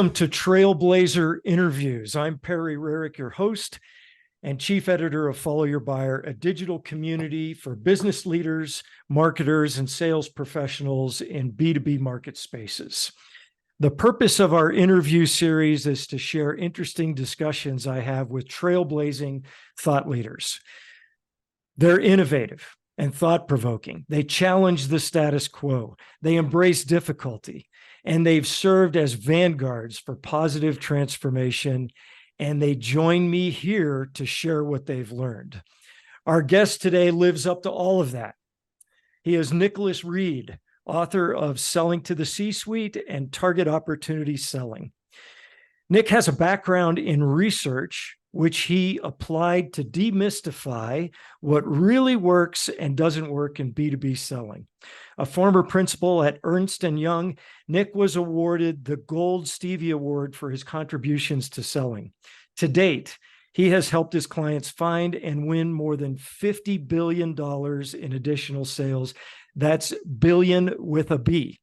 Welcome to Trailblazer Interviews. I'm Perry Reserach, your host and chief editor of Follow Your Buyer, a digital community for business leaders, marketers, and sales professionals in B2B market spaces. The purpose of our interview series is to share interesting discussions I have with trailblazing thought leaders. They're innovative and thought-provoking. They challenge the status quo. They embrace difficulty, and they've served as vanguards for positive transformation, and they join me here to share what they've learned. Our guest today lives up to all of that. He is Nic Read, author of Selling to the C-Suite and Target Opportunity Selling. Nic has a background in research, which he applied to demystify what really works and doesn't work in B2B selling. A former principal at Ernst & Young, Nic was awarded the Gold Stevie Award for his contributions to selling. To date, he has helped his clients find and win more than $50 billion in additional sales. That's billion with a B.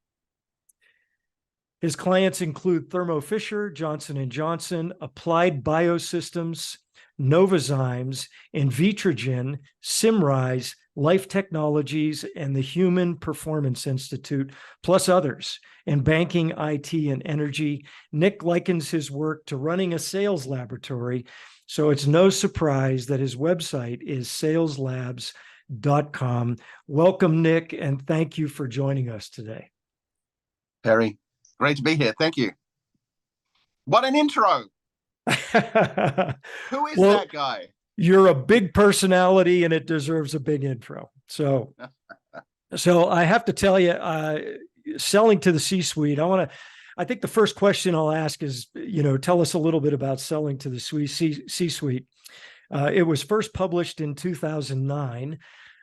His clients include Thermo Fisher, Johnson & Johnson, Applied Biosystems, Novozymes, Invitrogen, Simrise, Life Technologies, and the Human Performance Institute, plus others in banking, IT, and energy. Nic likens his work to running a sales laboratory, so it's no surprise that his website is SalesLabs.com. Welcome, Nic, and thank you for joining us today. Perry, great to be here. Thank you. What an intro. Who is that guy? You're a big personality and it deserves a big intro. So I have to tell you, selling to the C-suite, I think the first question I'll ask is, tell us a little bit about selling to the C-suite. It was first published in 2009.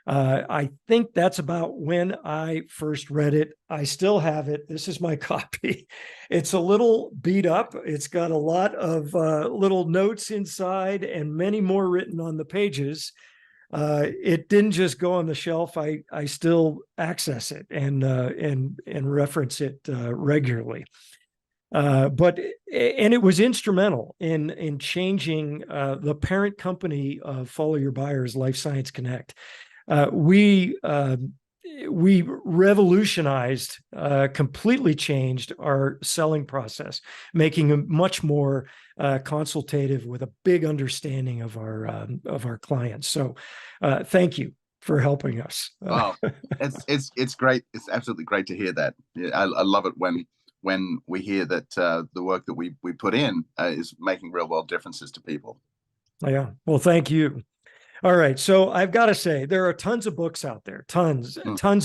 I think that's about when I first read it. I still have it. This is my copy. It's a little beat up. It's got a lot of little notes inside and many more written on the pages. It didn't just go on the shelf. I still access it and reference it regularly. But it was instrumental in changing the parent company of Follow Your Buyers, Life Science Connect. We revolutionized, completely changed our selling process, making it much more consultative with a big understanding of our clients. So, thank you for helping us. Wow, it's great. It's absolutely great to hear that. I love it when we hear that the work that we put in is making real world differences to people. Yeah. Well, thank you. All right. So I've got to say, there are tons of books out there, tons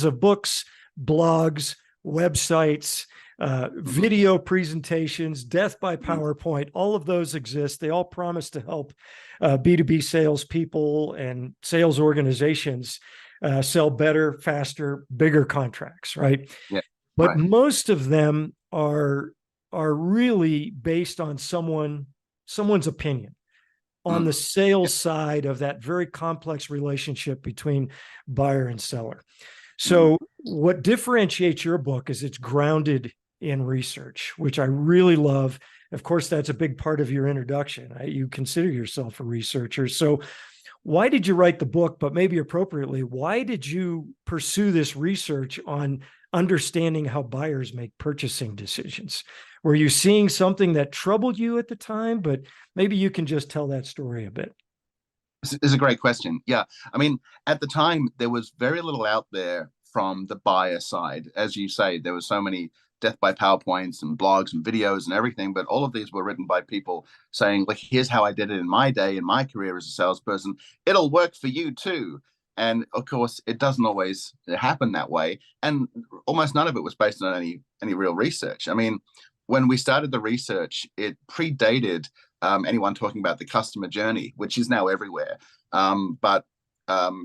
of books, blogs, websites, video presentations, death by PowerPoint. All of those exist. They all promise to help B2B salespeople and sales organizations sell better, faster, bigger contracts, right? Yeah. But right. Most of them are really based on someone's opinion on the sales side of that very complex relationship between buyer and seller. So what differentiates your book is it's grounded in research, which I really love. Of course, that's a big part of your introduction. You consider yourself a researcher. So why did you write the book? But maybe appropriately, why did you pursue this research on understanding how buyers make purchasing decisions? Were you seeing something that troubled you at the time? But maybe you can just tell that story a bit. It's a great question. Yeah. I mean, at the time, there was very little out there from the buyer side. As you say, there were so many death by PowerPoints and blogs and videos and everything, but all of these were written by people saying, like, here's how I did it in my day, in my career as a salesperson. It'll work for you too. And of course, it doesn't always happen that way. And almost none of it was based on any real research. I mean, when we started the research, it predated anyone talking about the customer journey, which is now everywhere. But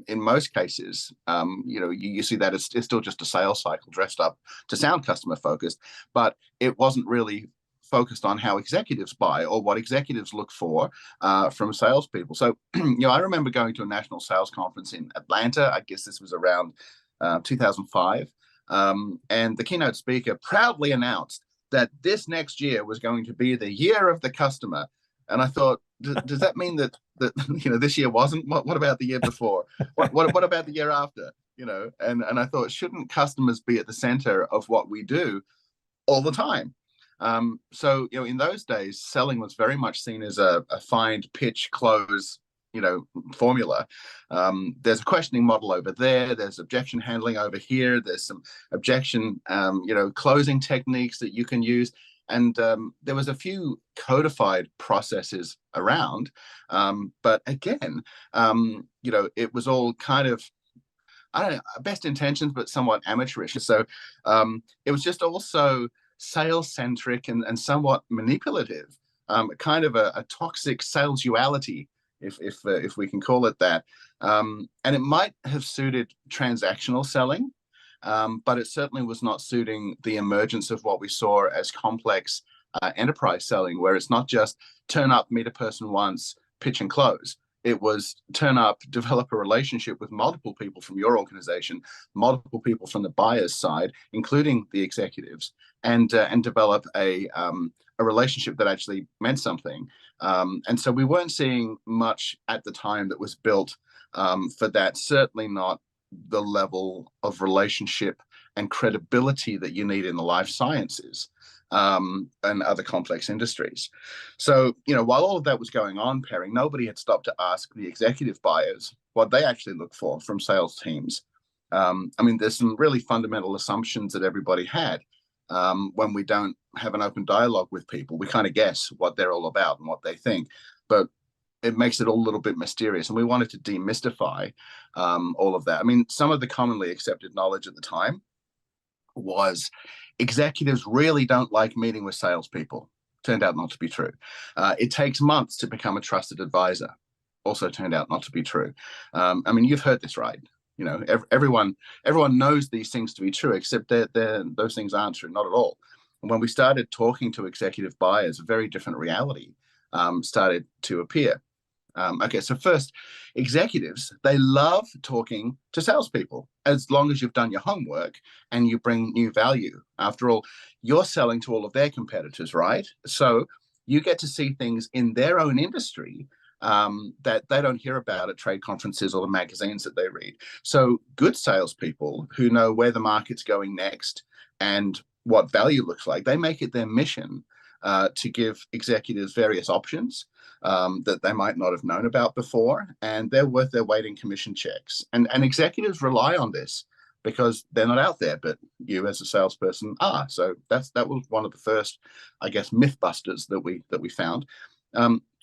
in most cases, you see that it's still just a sales cycle dressed up to sound customer focused, but it wasn't really focused on how executives buy or what executives look for from salespeople. So, I remember going to a national sales conference in Atlanta. I guess this was around 2005. And the keynote speaker proudly announced that this next year was going to be the year of the customer. And I thought, does that mean that this year wasn't? What about the year before? What about the year after? And I thought, shouldn't customers be at the center of what we do all the time? So in those days, selling was very much seen as a find, pitch, close formula. There's a questioning model over there. There's objection handling over here. There's some objection, closing techniques that you can use. And there was a few codified processes around. But again, it was all kind of, I don't know, best intentions, but somewhat amateurish. So it was just also sales-centric and somewhat manipulative, kind of a toxic salesuality, if we can call it that. And it might have suited transactional selling, but it certainly was not suiting the emergence of what we saw as complex enterprise selling, where it's not just turn up, meet a person once, pitch and close. It was turn up, develop a relationship with multiple people from your organization, multiple people from the buyer's side, including the executives, and develop a relationship that actually meant something. And so we weren't seeing much at the time that was built for that. Certainly not the level of relationship and credibility that you need in the life sciences and other complex industries. So, while all of that was going on, Perry, nobody had stopped to ask the executive buyers what they actually look for from sales teams. There's some really fundamental assumptions that everybody had. When we don't have an open dialogue with people, we kind of guess what they're all about and what they think, but it makes it all a little bit mysterious. And we wanted to demystify all of that. Some of the commonly accepted knowledge at the time was executives really don't like meeting with salespeople. Turned out not to be true. It takes months to become a trusted advisor. Also turned out not to be true. You've heard this, right? Everyone knows these things to be true, except those things aren't true, not at all. And when we started talking to executive buyers, a very different reality started to appear. Okay, so first, executives, they love talking to salespeople as long as you've done your homework and you bring new value. After all, you're selling to all of their competitors, right? So you get to see things in their own industry that they don't hear about at trade conferences or the magazines that they read. So good salespeople who know where the market's going next and what value looks like, they make it their mission to give executives various options that they might not have known about before, and they're worth their weight in commission checks. And executives rely on this because they're not out there, but you as a salesperson are. So that was one of the first, I guess, myth busters that we found.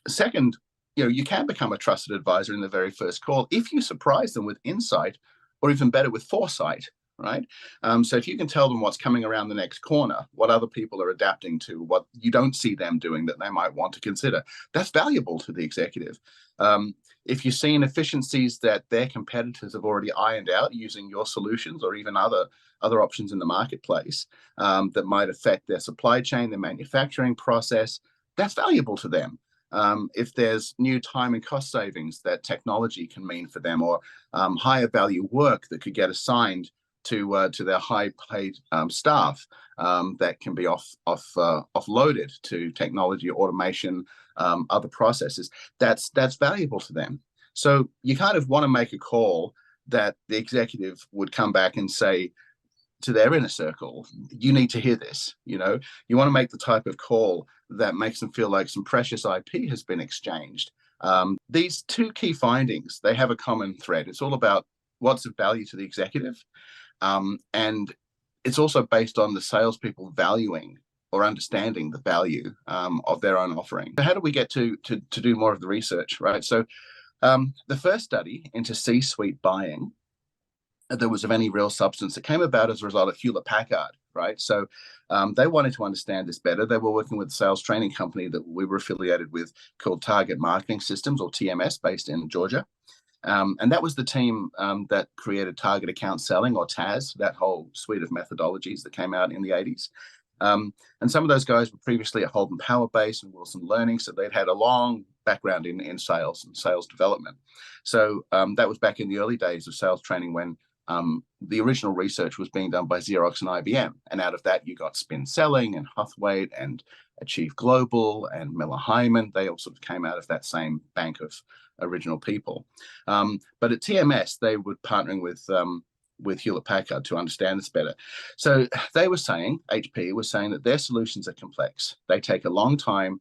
Second, you can become a trusted advisor in the very first call if you surprise them with insight, or even better, with foresight, right? So if you can tell them what's coming around the next corner, what other people are adapting to, what you don't see them doing that they might want to consider, that's valuable to the executive. If you've seen efficiencies that their competitors have already ironed out using your solutions or even other options in the marketplace that might affect their supply chain, their manufacturing process, that's valuable to them. If there's new time and cost savings that technology can mean for them, or higher value work that could get assigned to their high-paid staff that can be offloaded to technology, automation, other processes, that's valuable to them. So you kind of want to make a call that the executive would come back and say to their inner circle, you need to hear this. You want to make the type of call that makes them feel like some precious IP has been exchanged. These two key findings, they have a common thread. It's all about what's of value to the executive. And it's also based on the salespeople valuing or understanding the value of their own offering. So how do we get to do more of the research, right? So the first study into C-suite buying that was of any real substance, it came about as a result of Hewlett-Packard, right? So they wanted to understand this better. They were working with a sales training company that we were affiliated with called Target Marketing Systems, or TMS, based in Georgia. And that was the team that created target account selling, or TAS, that whole suite of methodologies that came out in the 80s. And some of those guys were previously at Holden Power Base and Wilson Learning, so they'd had a long background in sales and sales development. So that was back in the early days of sales training, when the original research was being done by Xerox and IBM. And out of that, you got Spin Selling and Huthwaite and Achieve Global and Miller Hyman. They all sort of came out of that same bank of original people. But at TMS, they were partnering with Hewlett Packard to understand this better. So they were saying, HP was saying that their solutions are complex. They take a long time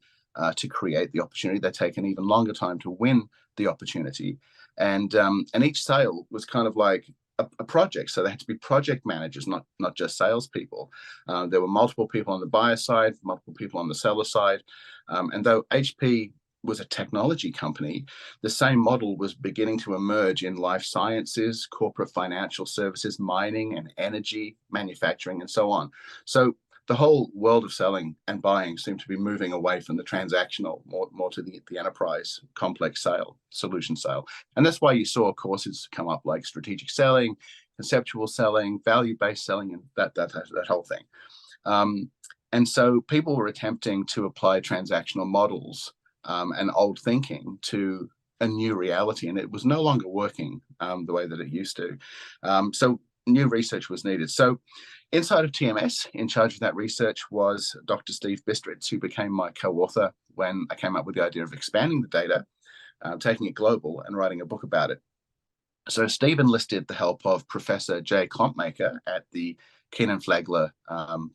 to create the opportunity. They take an even longer time to win the opportunity. And each sale was kind of like a project. So they had to be project managers, not just salespeople. There were multiple people on the buyer side, multiple people on the seller side. And though HP was a technology company, the same model was beginning to emerge in life sciences, corporate financial services, mining and energy, manufacturing, and so on. So the whole world of selling and buying seemed to be moving away from the transactional, more to the enterprise complex sale, solution sale. And that's why you saw courses come up like strategic selling, conceptual selling, value-based selling, and that whole thing. And so people were attempting to apply transactional models and old thinking to a new reality, and it was no longer working the way that it used to. So new research was needed. So inside of TMS, in charge of that research was Dr. Steve Bistritz, who became my co-author when I came up with the idea of expanding the data, taking it global and writing a book about it. So Steve enlisted the help of Professor Jay Klompmaker at the Keenan Flagler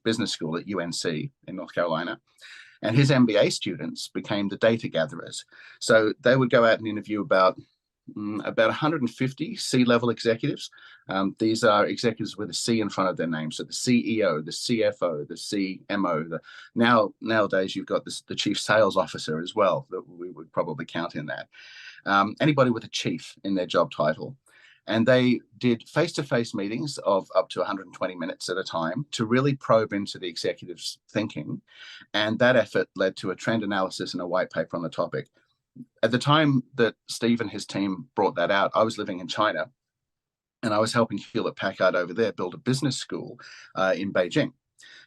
Business School at UNC in North Carolina. And his MBA students became the data gatherers. So they would go out and interview about 150 C-level executives. These are executives with a C in front of their name. So the CEO, the CFO, the CMO. Nowadays, you've got the chief sales officer as well, that we would probably count in that. Anybody with a chief in their job title. And they did face-to-face meetings of up to 120 minutes at a time to really probe into the executive's thinking. And that effort led to a trend analysis and a white paper on the topic. At the time that Steve and his team brought that out, I was living in China, and I was helping Hewlett Packard over there build a business school in Beijing.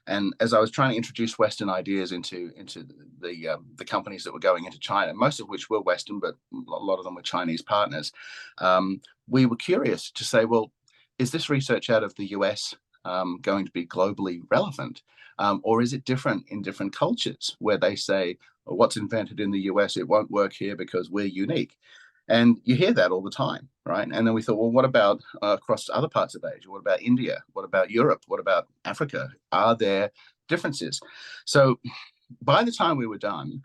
And as I was trying to introduce Western ideas into the companies that were going into China, most of which were Western, but a lot of them were Chinese partners, we were curious to say, well, is this research out of the US going to be globally relevant? Or is it different in different cultures where they say, well, what's invented in the US, it won't work here because we're unique? And you hear that all the time, right? And then we thought, well, what about across other parts of Asia? What about India? What about Europe? What about Africa? Are there differences? So by the time we were done,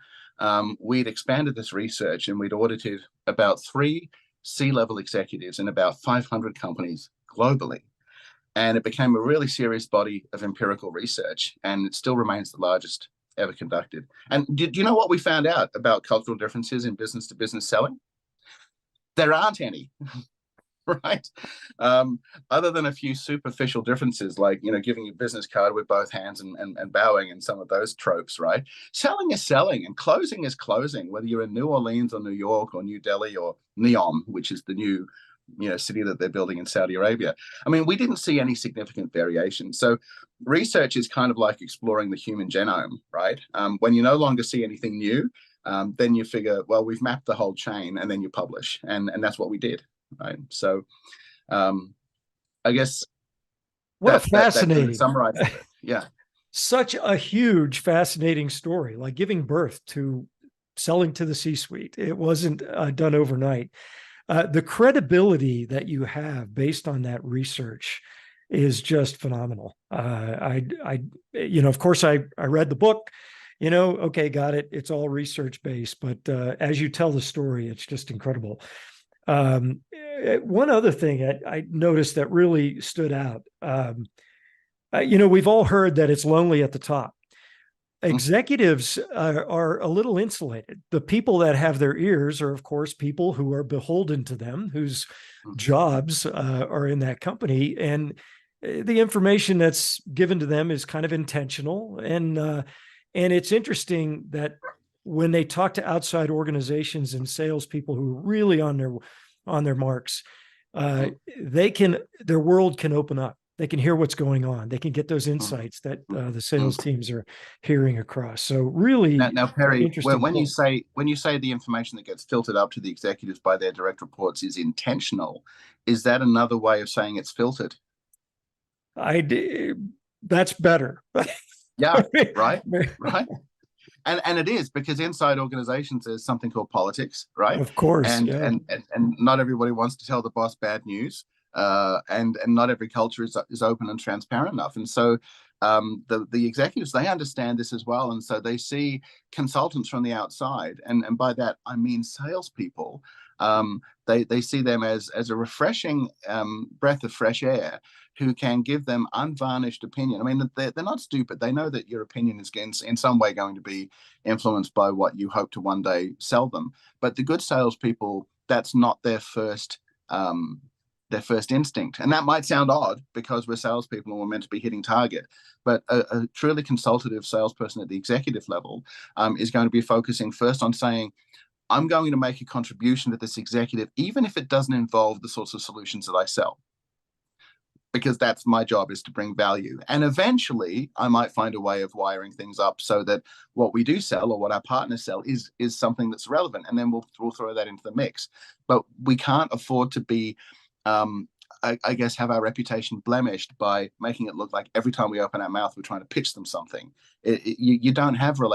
we'd expanded this research and we'd audited about 3 C-level executives in about 500 companies globally. And it became a really serious body of empirical research, and it still remains the largest ever conducted. And do you know what we found out about cultural differences in business-to-business selling? There aren't any, right? Other than a few superficial differences, like, giving a business card with both hands and bowing and some of those tropes, right? Selling is selling and closing is closing, whether you're in New Orleans or New York or New Delhi or Neom, which is the new city that they're building in Saudi Arabia. I mean, we didn't see any significant variation. So research is kind of like exploring the human genome, right? When you no longer see anything new, then you figure, well, we've mapped the whole chain, and then you publish. And that's what we did, right? So I guess what a fascinating, that summarizes it. Yeah. Such a huge, fascinating story, like giving birth to selling to the C-suite. It wasn't done overnight. The credibility that you have based on that research is just phenomenal. Of course, I read the book. Okay, got it. It's all research-based, but as you tell the story, it's just incredible. One other thing I noticed that really stood out, we've all heard that it's lonely at the top. Executives are a little insulated. The people that have their ears are, of course, people who are beholden to them, whose jobs are in that company. And the information that's given to them is kind of intentional. And it's interesting that when they talk to outside organizations and salespeople who are really on their marks, their world can open up. They can hear what's going on. They can get those Mm, insights that mm, the mm. sales teams are hearing across. So Now, really now, Perry, interesting point. when you say the information that gets filtered up to the executives by their direct reports is intentional, is that another way of saying it's filtered? That's better. Yeah, right, right. And it is, because inside organizations there's something called politics, right? Of course, And yeah. not everybody wants to tell the boss bad news, and not every culture is open and transparent enough. And so the executives, they understand this as well, and so they see consultants from the outside, and by that I mean salespeople. They see them as a refreshing breath of fresh air who can give them unvarnished opinion. I mean, they're not stupid. They know that your opinion is in some way going to be influenced by what you hope to one day sell them. But the good salespeople, that's not their first instinct. And that might sound odd because we're salespeople and we're meant to be hitting target. But a truly consultative salesperson at the executive level is going to be focusing first on saying, I'm going to make a contribution to this executive, even if it doesn't involve the sorts of solutions that I sell, because that's my job, is to bring value. And eventually I might find a way of wiring things up so that what we do sell, or what our partners sell, is something that's relevant, and then we'll throw that into the mix. But we can't afford to be I guess have our reputation blemished by making it look like every time we open our mouth we're trying to pitch them something. You don't have real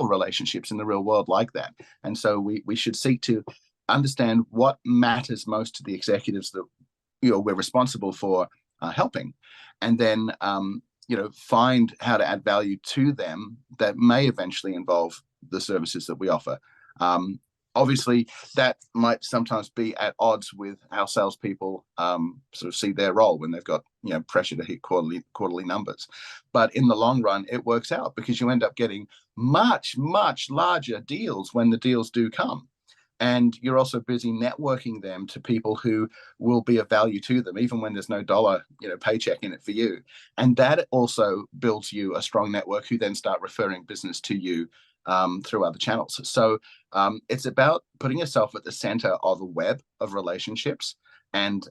relationships in the real world like that. And so we should seek to understand what matters most to the executives that we're responsible for helping, and then find how to add value to them that may eventually involve the services that we offer. Obviously, that might sometimes be at odds with how salespeople sort of see their role when they've got pressure to hit quarterly numbers. But in the long run, it works out, because you end up getting much larger deals when the deals do come. And you're also busy networking them to people who will be of value to them, even when there's no dollar, paycheck in it for you. And that also builds you a strong network, who then start referring business to you through other channels. So it's about putting yourself at the center of a web of relationships, and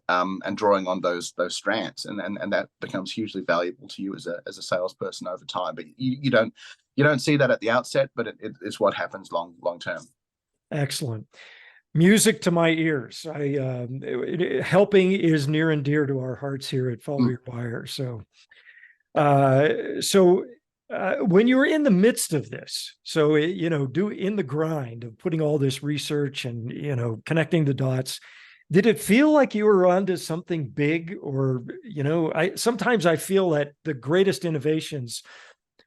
drawing on those strands, and that becomes hugely valuable to you as a salesperson over time. But you don't see that at the outset, but it's what happens long term. Excellent. Music to my ears. Helping is near and dear to our hearts here at Follow Your Buyer. So when you were in the midst of this, so in the grind of putting all this research and connecting the dots, did it feel like you were onto something big? Or sometimes I feel that the greatest innovations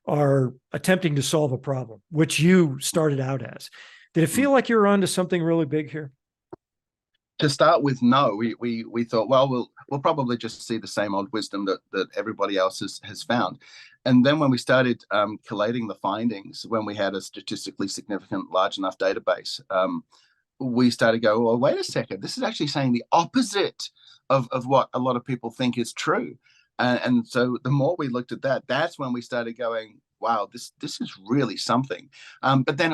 are attempting to solve a problem, which you started out as. Did it feel like you were onto something really big here? To start with, no. We thought, well, we'll probably just see the same old wisdom that everybody else has found. And then when we started collating the findings, when we had a statistically significant, large enough database, we started to go, well, wait a second, this is actually saying the opposite of what a lot of people think is true. And so the more we looked at that, that's when we started going, wow, this is really something. But then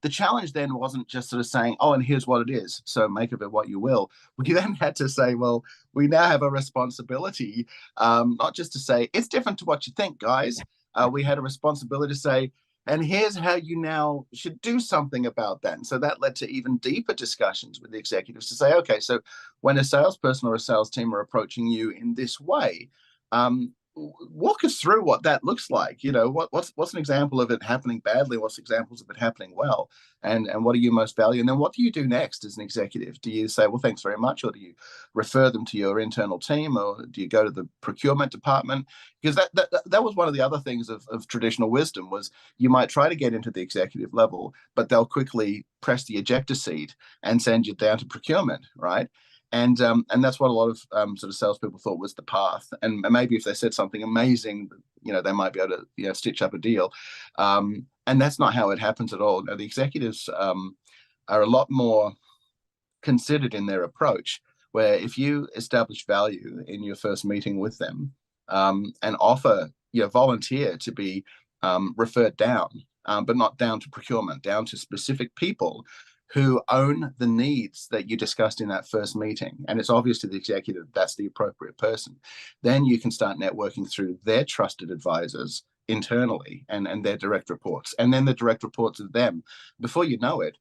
the challenge then wasn't just sort of saying, oh, and here's what it is, so make of it what you will. We then had to say, well, we now have a responsibility, not just to say, it's different to what you think, guys. We had a responsibility to say, and here's how you now should do something about that. And so that led to even deeper discussions with the executives to say, okay, so when a salesperson or a sales team are approaching you in this way, walk us through what that looks like. What's an example of it happening badly? What's examples of it happening well? And what do you most value? And then what do you do next as an executive? Do you say, well, thanks very much? Or do you refer them to your internal team? Or do you go to the procurement department? Because that was one of the other things of traditional wisdom, was you might try to get into the executive level, but they'll quickly press the ejector seat and send you down to procurement, right? And that's what a lot of sort of salespeople thought was the path. And maybe if they said something amazing, they might be able to stitch up a deal. And that's not how it happens at all. Now, the executives are a lot more considered in their approach, where if you establish value in your first meeting with them, and offer, volunteer to be referred down, but not down to procurement, down to specific people who own the needs that you discussed in that first meeting, and it's obvious to the executive that's the appropriate person, then you can start networking through their trusted advisors internally and their direct reports, and then the direct reports of them. Before you know it,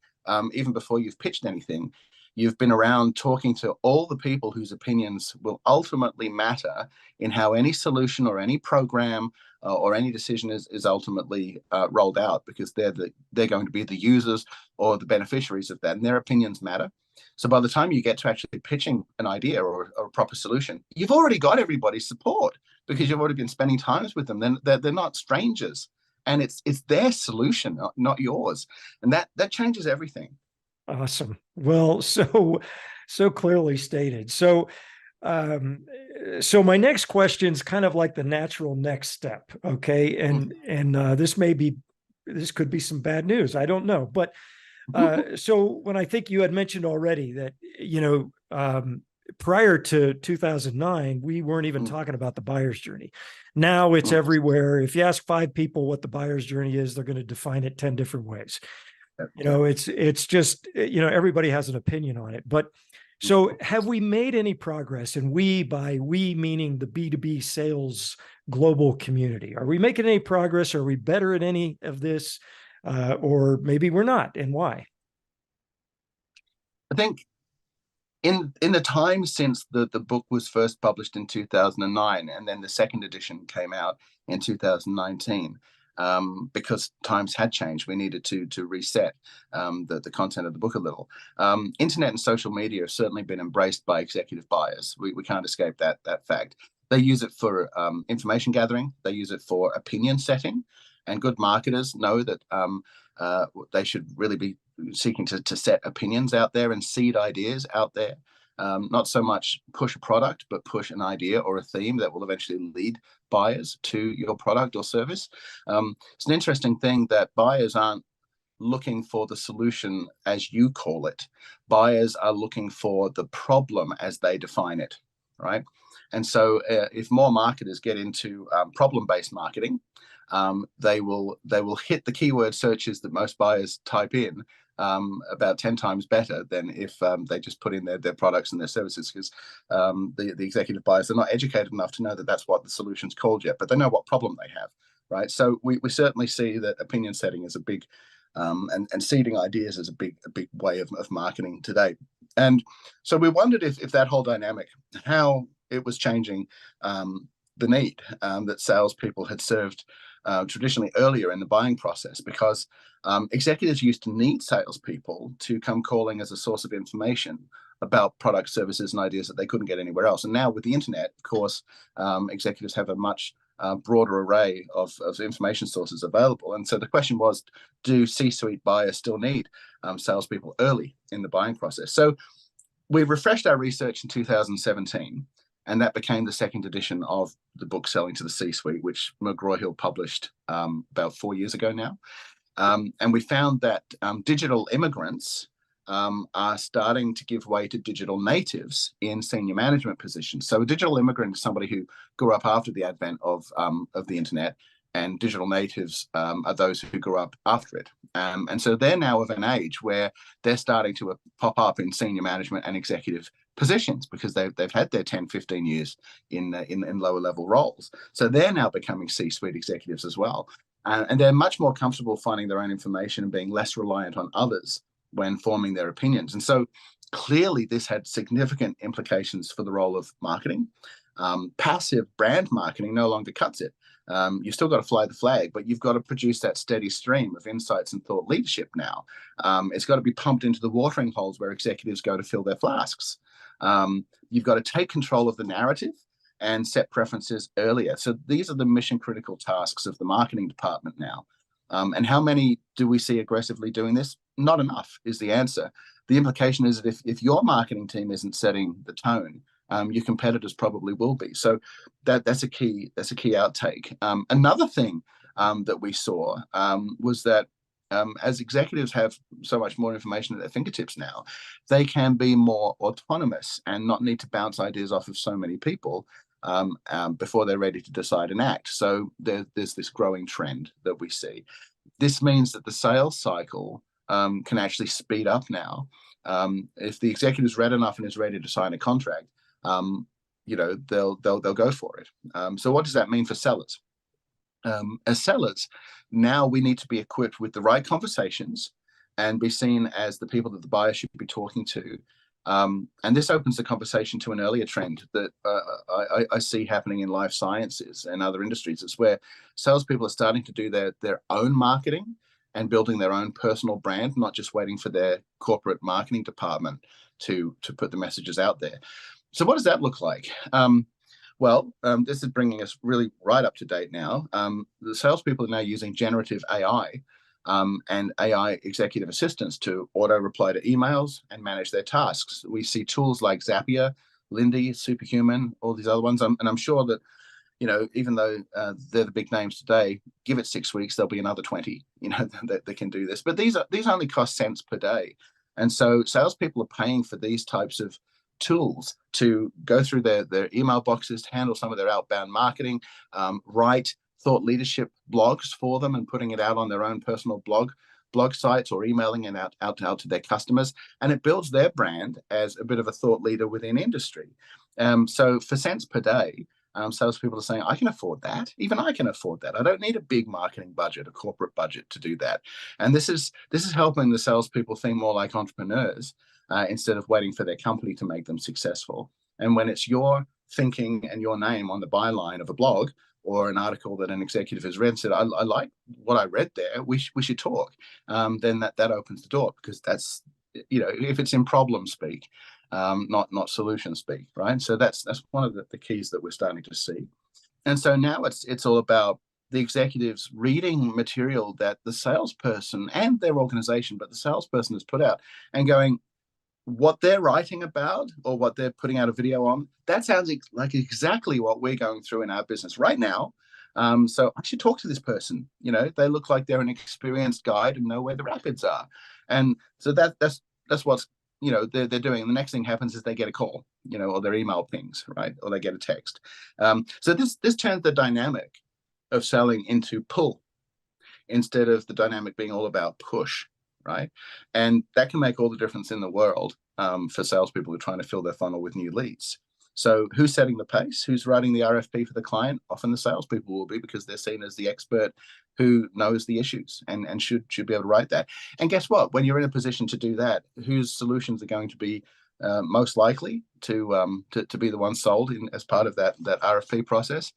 even before you've pitched anything, you've been around talking to all the people whose opinions will ultimately matter in how any solution or any program or any decision is ultimately rolled out, because they're going to be the users or the beneficiaries of that, and their opinions matter. So by the time you get to actually pitching an idea or a proper solution, you've already got everybody's support because you've already been spending times with them. Then they're not strangers, and it's their solution, not yours, and that changes everything. Awesome. Well, so clearly stated. So my next question is kind of like the natural next step. Okay. And this could be some bad news. I don't know. But so when I think you had mentioned already that, prior to 2009, we weren't even talking about the buyer's journey. Now it's everywhere. If you ask 5 people what the buyer's journey is, they're going to define it 10 different ways. It's just, everybody has an opinion on it. But so have we made any progress? And by we meaning the B2B sales global community. Are we making any progress? Are we better at any of this? Or maybe we're not, and why? I think in the time since the book was first published in 2009, and then the second edition came out in 2019, because times had changed, we needed to reset the content of the book a little. Internet and social media have certainly been embraced by executive buyers. We can't escape that fact. They use it for information gathering. They use it for opinion setting, and good marketers know that they should really be seeking to set opinions out there and seed ideas out there. Not so much push a product, but push an idea or a theme that will eventually lead buyers to your product or service. It's an interesting thing that buyers aren't looking for the solution as you call it. Buyers are looking for the problem as they define it, right? And so if more marketers get into problem-based marketing, they will hit the keyword searches that most buyers type in about 10 times better than if they just put in their products and their services, because the executive buyers are not educated enough to know that that's what the solution's called yet, but they know what problem they have, right? So we certainly see that opinion setting is a big and seeding ideas is a big way of marketing today. And so we wondered if that whole dynamic, how it was changing the need that salespeople had served traditionally earlier in the buying process, because executives used to need salespeople to come calling as a source of information about products, services, and ideas that they couldn't get anywhere else. And now with the internet, of course, executives have a much broader array of information sources available. And so the question was, do C-suite buyers still need salespeople early in the buying process? So we refreshed our research in 2017, and that became the second edition of the book Selling to the C-Suite, which McGraw-Hill published about 4 years ago now. And we found that digital immigrants are starting to give way to digital natives in senior management positions. So a digital immigrant is somebody who grew up after the advent of the internet, and digital natives are those who grew up after it. And so they're now of an age where they're starting to pop up in senior management and executive positions, because they've had their 10, 15 years in lower level roles. So they're now becoming C-suite executives as well. And they're much more comfortable finding their own information and being less reliant on others when forming their opinions. And so clearly this had significant implications for the role of marketing. Passive brand marketing no longer cuts it. You've still got to fly the flag, but you've got to produce that steady stream of insights and thought leadership now. It's got to be pumped into the watering holes where executives go to fill their flasks. You've got to take control of the narrative and set preferences earlier. So these are the mission critical tasks of the marketing department now. And how many do we see aggressively doing this? Not enough is the answer. The implication is that if your marketing team isn't setting the tone, your competitors probably will be. So that's a key outtake. Another thing that we saw was that as executives have so much more information at their fingertips now, they can be more autonomous and not need to bounce ideas off of so many people before they're ready to decide and act. So there's this growing trend that we see. This means that the sales cycle can actually speed up now. If the executive's read enough and is ready to sign a contract, they'll go for it. So what does that mean for sellers? As sellers, now we need to be equipped with the right conversations and be seen as the people that the buyer should be talking to. And this opens the conversation to an earlier trend that I see happening in life sciences and other industries. It's where salespeople are starting to do their own marketing and building their own personal brand, not just waiting for their corporate marketing department to put the messages out there. So what does that look like? This is bringing us really right up to date now. The salespeople are now using generative AI and AI executive assistants to auto reply to emails and manage their tasks. We see tools like Zapier, Lindy, Superhuman, all these other ones. And I'm sure that, even though they're the big names today, give it 6 weeks, there'll be another 20, that can do this. But these only cost cents per day. And so salespeople are paying for these types of tools to go through their email boxes, to handle some of their outbound marketing, write thought leadership blogs for them and putting it out on their own personal blog sites or emailing it out to their customers. And it builds their brand as a bit of a thought leader within industry. So for cents per day, salespeople are saying, I can afford that. Even I can afford that. I don't need a big marketing budget, a corporate budget to do that. And this is helping the salespeople think more like entrepreneurs instead of waiting for their company to make them successful. And when it's your thinking and your name on the byline of a blog or an article that an executive has read and said, I like what I read there, we should talk, then that opens the door, because that's, if it's in problem speak, not solution speak, right? So that's one of the keys that we're starting to see. And so now it's all about the executives reading material that the salesperson and their organization, but the salesperson has put out, and going, what they're writing about or what they're putting out a video on, that sounds like exactly what we're going through in our business right now. So I should talk to this person. They look like they're an experienced guide and know where the rapids are. And so that's what's, they're doing. And the next thing happens is they get a call, or their email pings, right? Or they get a text. So this turns the dynamic of selling into pull instead of the dynamic being all about push. Right. And that can make all the difference in the world for salespeople who are trying to fill their funnel with new leads. So who's setting the pace? Who's writing the RFP for the client? Often the salespeople will be, because they're seen as the expert who knows the issues and should be able to write that. And guess what? When you're in a position to do that, whose solutions are going to be most likely to be the ones sold as part of that RFP process?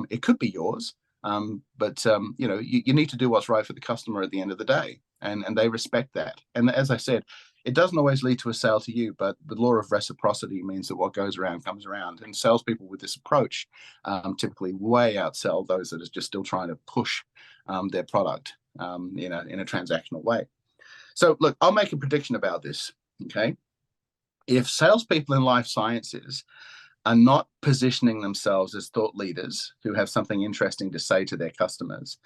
It could be yours. But you need to do what's right for the customer at the end of the day, and they respect that. And as I said, it doesn't always lead to a sale to you, but the law of reciprocity means that what goes around comes around. And salespeople with this approach typically way outsell those that are just still trying to push their product in a transactional way. So look, I'll make a prediction about this. Okay, if salespeople in life sciences are not positioning themselves as thought leaders who have something interesting to say to their customers,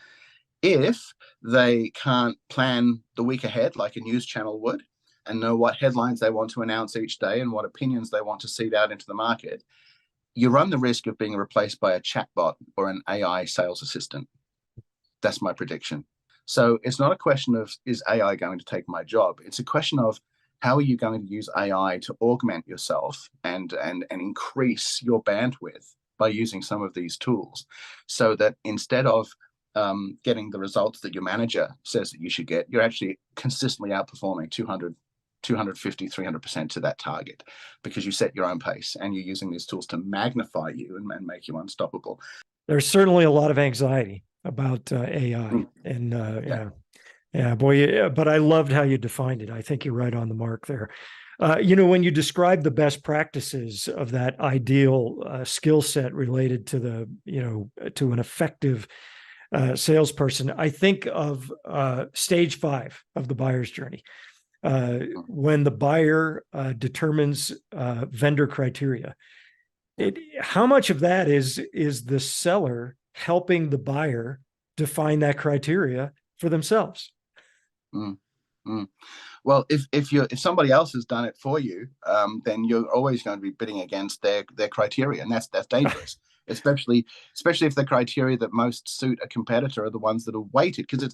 if they can't plan the week ahead like a news channel would and know what headlines they want to announce each day and what opinions they want to seed out into the market, you run the risk of being replaced by a chatbot or an AI sales assistant. That's my prediction. So it's not a question of, is AI going to take my job? It's a question of, how are you going to use AI to augment yourself and increase your bandwidth by using some of these tools, so that instead of getting the results that your manager says that you should get, you're actually consistently outperforming 200, 250, 300% to that target, because you set your own pace and you're using these tools to magnify you and make you unstoppable. There's certainly a lot of anxiety about AI and yeah, boy, but I loved how you defined it. I think you're right on the mark there. When you describe the best practices of that ideal skill set related to to an effective salesperson, I think of stage 5 of the buyer's journey. When the buyer determines vendor criteria, how much of that is the seller helping the buyer define that criteria for themselves? Well, if somebody else has done it for you, then you're always going to be bidding against their criteria, and that's dangerous. especially if the criteria that most suit a competitor are the ones that are weighted, because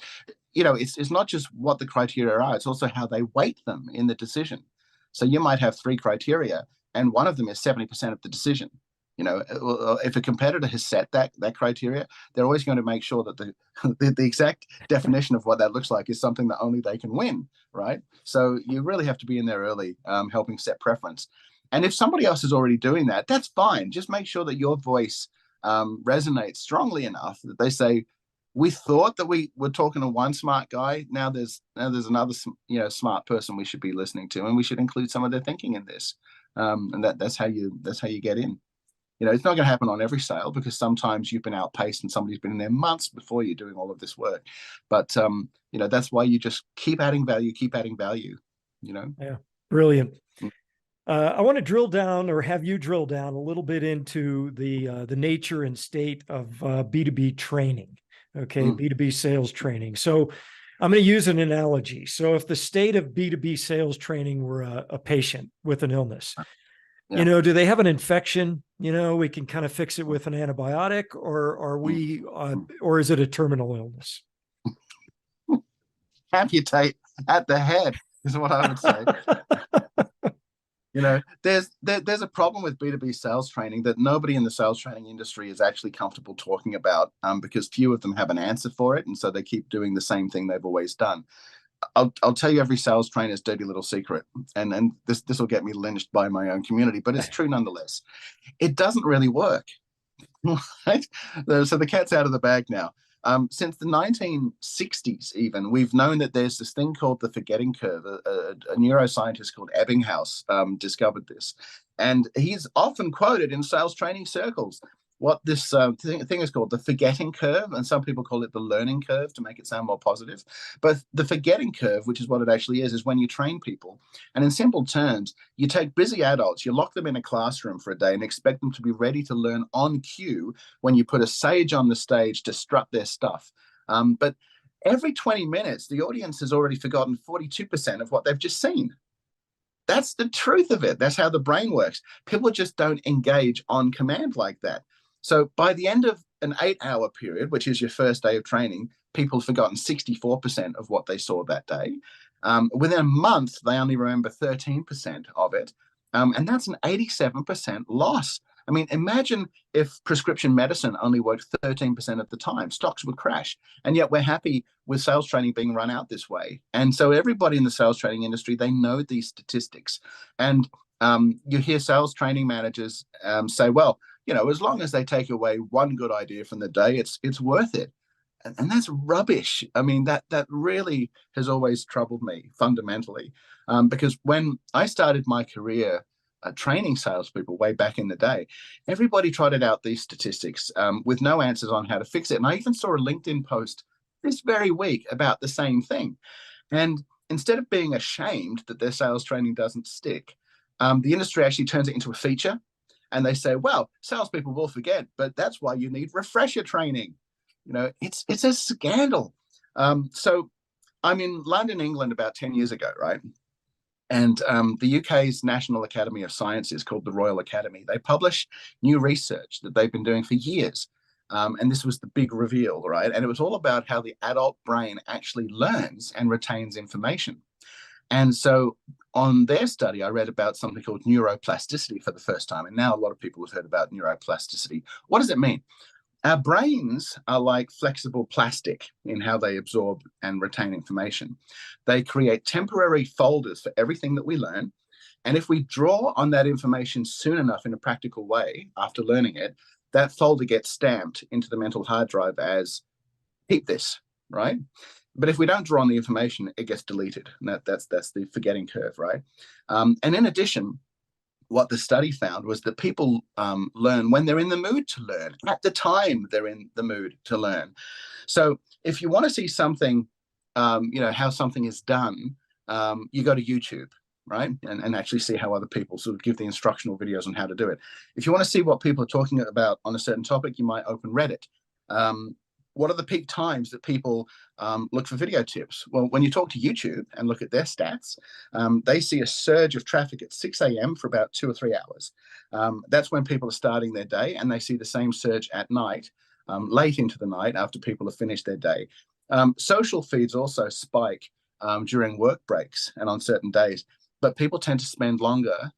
it's not just what the criteria are, it's also how they weight them in the decision. So you might have 3 criteria, and one of them is 70% of the decision. If a competitor has set that criteria, they're always going to make sure that the exact definition of what that looks like is something that only they can win, right? So you really have to be in there early, helping set preference. And if somebody else is already doing that, that's fine. Just make sure that your voice resonates strongly enough that they say, we thought that we were talking to one smart guy. Now there's another smart person we should be listening to, and we should include some of their thinking in this. And that's how you get in. It's not going to happen on every sale, because sometimes you've been outpaced and somebody's been in there months before you're doing all of this work. But that's why you just keep adding value. Yeah, brilliant. Mm. I want to drill down, or have you drill down a little bit into the nature and state of B2B training. Okay, B2B sales training. So I'm going to use an analogy. So if the state of B2B sales training were a patient with an illness, Yeah. do they have an infection? We can kind of fix it with an antibiotic, or are we, or is it a terminal illness? Amputate at the head is what I would say. There's a problem with B2B sales training that nobody in the sales training industry is actually comfortable talking about, because few of them have an answer for it, and so they keep doing the same thing they've always done. I'll tell you every sales trainer's dirty little secret, and this will get me lynched by my own community, but it's true nonetheless. It doesn't really work. Right? So the cat's out of the bag now. Since the 1960s, even, we've known that there's this thing called the forgetting curve. A neuroscientist called Ebbinghaus discovered this. And he's often quoted in sales training circles. What this thing is called the forgetting curve, and some people call it the learning curve to make it sound more positive. But the forgetting curve, which is what it actually is when you train people. And in simple terms, you take busy adults, you lock them in a classroom for a day and expect them to be ready to learn on cue when you put a sage on the stage to strut their stuff. But every 20 minutes, the audience has already forgotten 42% of what they've just seen. That's the truth of it. That's how the brain works. People just don't engage on command like that. So by the end of an 8-hour period, which is your first day of training, people have forgotten 64% of what they saw that day. Within a month, they only remember 13% of it. And that's an 87% loss. I mean, imagine if prescription medicine only worked 13% of the time, stocks would crash. And yet we're happy with sales training being run out this way. And so everybody in the sales training industry, they know these statistics. And you hear sales training managers say, well, as long as they take away one good idea from the day, it's worth it. And that's rubbish. I mean, that really has always troubled me fundamentally, because when I started my career training salespeople way back in the day, everybody trotted out these statistics with no answers on how to fix it. And I even saw a LinkedIn post this very week about the same thing. And instead of being ashamed that their sales training doesn't stick, the industry actually turns it into a feature. And they say, well, salespeople will forget, but that's why you need refresher training. It's a scandal. So I'm in London, England about 10 years ago, right? And the UK's National Academy of Sciences, called the Royal Academy, they publish new research that they've been doing for years. And this was the big reveal, right? And it was all about how the adult brain actually learns and retains information. And so on their study, I read about something called neuroplasticity for the first time. And now a lot of people have heard about neuroplasticity. What does it mean? Our brains are like flexible plastic in how they absorb and retain information. They create temporary folders for everything that we learn. And if we draw on that information soon enough in a practical way after learning it, that folder gets stamped into the mental hard drive as keep this, right? But if we don't draw on the information, it gets deleted. And that's the forgetting curve, right? And in addition, what the study found was that people learn when they're in the mood to learn, at the time they're in the mood to learn. So if you want to see something, how something is done, you go to YouTube, right? And actually see how other people sort of give the instructional videos on how to do it. If you want to see what people are talking about on a certain topic, you might open Reddit. What are the peak times that people look for video tips? Well, when you talk to YouTube and look at their stats, they see a surge of traffic at 6 a.m. for about 2 or 3 hours. That's when people are starting their day, and they see the same surge at night, late into the night after people have finished their day. Social feeds also spike during work breaks and on certain days, but people tend to spend longer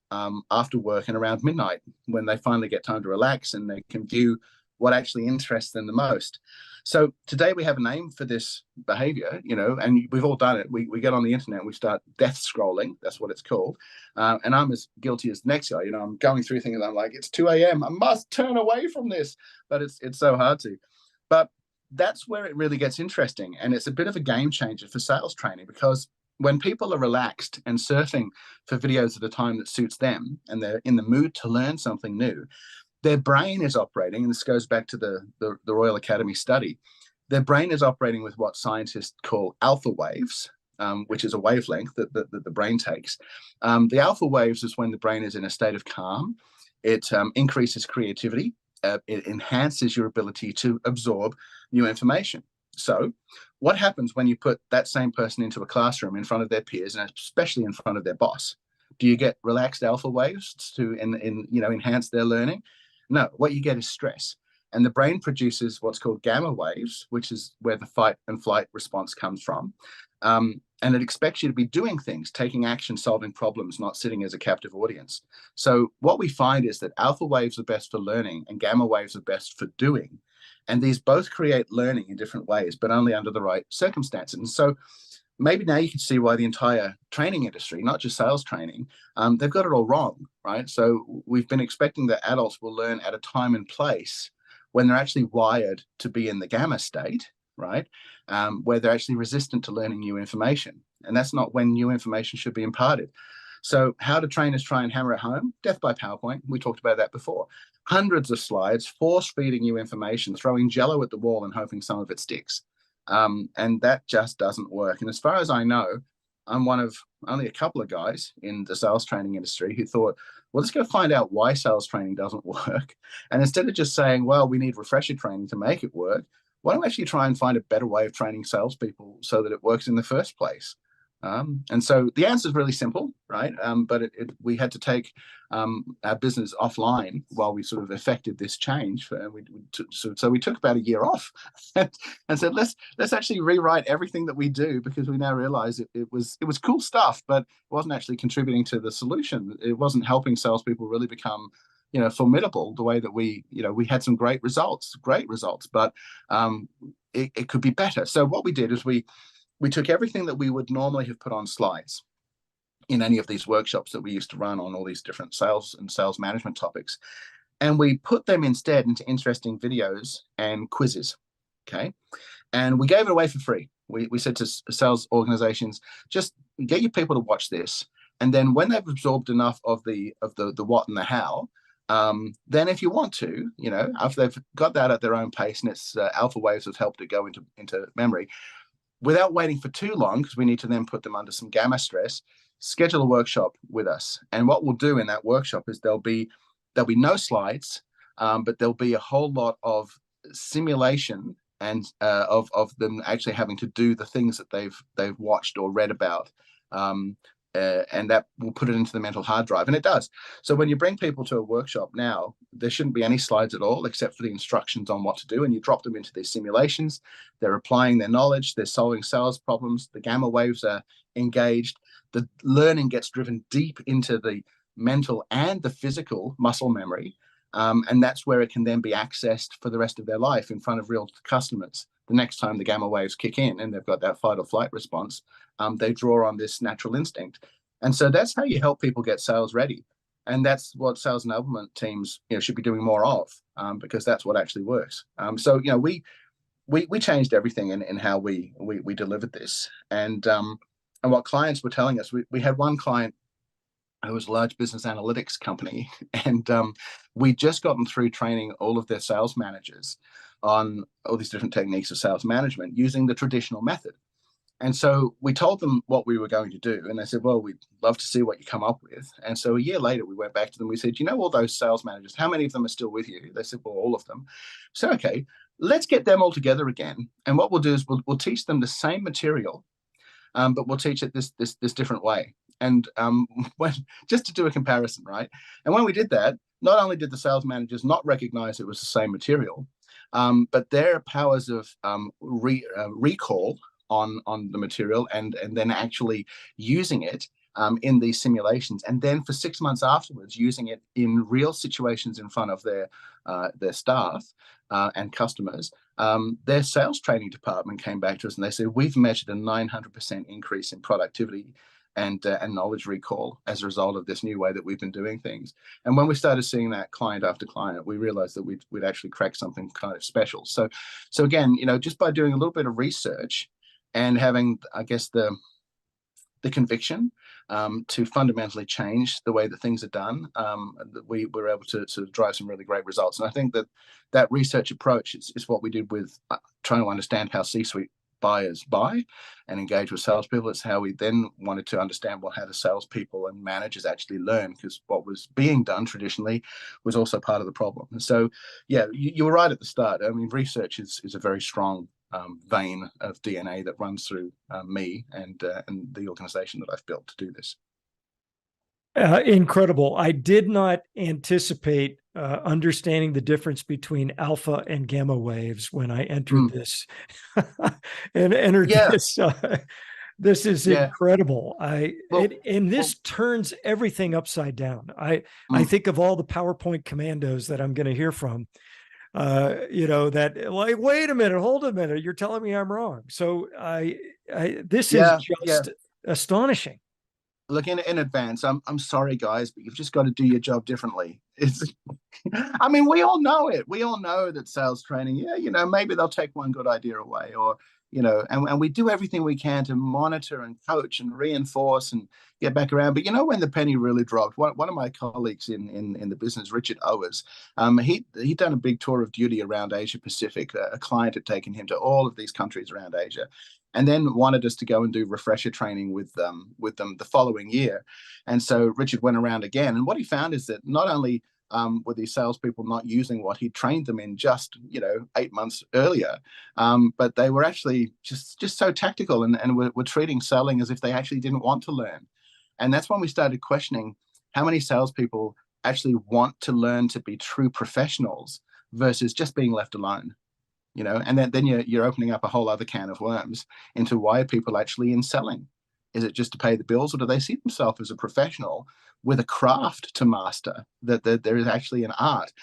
after work and around midnight when they finally get time to relax and they can view what actually interests them the most. So today we have a name for this behavior, and we've all done it. We get on the internet and we start death scrolling. That's what it's called. And I'm as guilty as the next guy. I'm going through things and I'm like, it's 2 a.m. I must turn away from this, but it's so hard to. But that's where it really gets interesting. And it's a bit of a game changer for sales training, because when people are relaxed and surfing for videos at a time that suits them and they're in the mood to learn something new, their brain is operating, and this goes back to the Royal Academy study, their brain is operating with what scientists call alpha waves, which is a wavelength that the brain takes. The alpha waves is when the brain is in a state of calm. It increases creativity. It enhances your ability to absorb new information. So what happens when you put that same person into a classroom in front of their peers, and especially in front of their boss? Do you get relaxed alpha waves to enhance their learning? No, what you get is stress. And the brain produces what's called gamma waves, which is where the fight and flight response comes from. And it expects you to be doing things, taking action, solving problems, not sitting as a captive audience. So what we find is that alpha waves are best for learning and gamma waves are best for doing. And these both create learning in different ways, but only under the right circumstances. And so maybe now you can see why the entire training industry, not just sales training, they've got it all wrong, right? So we've been expecting that adults will learn at a time and place when they're actually wired to be in the gamma state, right? Where they're actually resistant to learning new information. And that's not when new information should be imparted. So how do trainers try and hammer it home? Death by PowerPoint. We talked about that before. Hundreds of slides, force feeding you information, throwing jello at the wall and hoping some of it sticks. And that just doesn't work. And as far as I know, I'm one of only a couple of guys in the sales training industry who thought, well, let's go find out why sales training doesn't work. And instead of just saying, well, we need refresher training to make it work, why don't we actually try and find a better way of training salespeople so that it works in the first place? And so the answer is really simple, right? But we had to take our business offline while we sort of effected this change. So we took about a year off and said, let's actually rewrite everything that we do, because we now realize it was cool stuff, but it wasn't actually contributing to the solution. It wasn't helping salespeople really become formidable the way that we had some great results, but it could be better. So what we did is we took everything that we would normally have put on slides in any of these workshops that we used to run on all these different sales and sales management topics, and we put them instead into interesting videos and quizzes, okay? And we gave it away for free. We said to sales organizations, just get your people to watch this, and then when they've absorbed enough of the what and the how, then if you want to, after they've got that at their own pace and its alpha waves have helped it go into memory, without waiting for too long, because we need to then put them under some gamma stress, schedule a workshop with us. And what we'll do in that workshop is there'll be no slides, but there'll be a whole lot of simulation and of them actually having to do the things that they've watched or read about. And that will put it into the mental hard drive. And it does. So when you bring people to a workshop now, there shouldn't be any slides at all, except for the instructions on what to do. And you drop them into these simulations. They're applying their knowledge. They're solving sales problems. The gamma waves are engaged. The learning gets driven deep into the mental and the physical muscle memory. And that's where it can then be accessed for the rest of their life in front of real customers. The next time the gamma waves kick in and they've got that fight or flight response, they draw on this natural instinct. And so that's how you help people get sales ready. And that's what sales enablement teams should be doing more of, because that's what actually works. So we changed everything in how we delivered this. And what clients were telling us, we had one client who was a large business analytics company, and we just gotten through training all of their sales managers on all these different techniques of sales management using the traditional method. And so we told them what we were going to do. And they said, well, we'd love to see what you come up with. And so a year later, we went back to them. We said, all those sales managers, how many of them are still with you? They said, well, all of them. So, okay, let's get them all together again. And what we'll do is we'll teach them the same material, but we'll teach it this different way. And just to do a comparison, right? And when we did that, not only did the sales managers not recognize it was the same material, but their powers of recall on the material and then actually using it in these simulations, and then for 6 months afterwards using it in real situations in front of their staff and customers. Their sales training department came back to us and they said, we've measured a 900% increase in productivity and knowledge recall as a result of this new way that we've been doing things. And when we started seeing that client after client, we realized that we'd actually cracked something kind of special. So again, just by doing a little bit of research and having, I guess, the conviction to fundamentally change the way that things are done, we were able to sort of drive some really great results. And I think that research approach is what we did with trying to understand how C-suite buyers buy and engage with salespeople. It's how we then wanted to understand how the salespeople and managers actually learn, because what was being done traditionally was also part of the problem. And so, yeah, you were right at the start. I mean, research is a very strong vein of DNA that runs through me and the organization that I've built to do this. Incredible. I did not anticipate understanding the difference between alpha and gamma waves when I entered this and entered this. This is incredible. This turns everything upside down. I think of all the PowerPoint commandos that I'm going to hear from, that like, wait a minute, hold a minute. You're telling me I'm wrong. So this is just astonishing. Look, in advance, I'm sorry, guys, but you've just got to do your job differently. I mean, we all know it. We all know that sales training, maybe they'll take one good idea away, or, and we do everything we can to monitor and coach and reinforce and get back around. But when the penny really dropped, one of my colleagues in the business, Richard Owers, he'd done a big tour of duty around Asia Pacific. A client had taken him to all of these countries around Asia, and then wanted us to go and do refresher training with them the following year. And so Richard went around again, and what he found is that not only were these salespeople not using what he trained them in just 8 months earlier, but they were actually just so tactical and were treating selling as if they actually didn't want to learn. And that's when we started questioning how many salespeople actually want to learn to be true professionals versus just being left alone. And then you're opening up a whole other can of worms into why are people actually in selling. Is it just to pay the bills, or do they see themselves as a professional with a craft to master, that there is actually an art?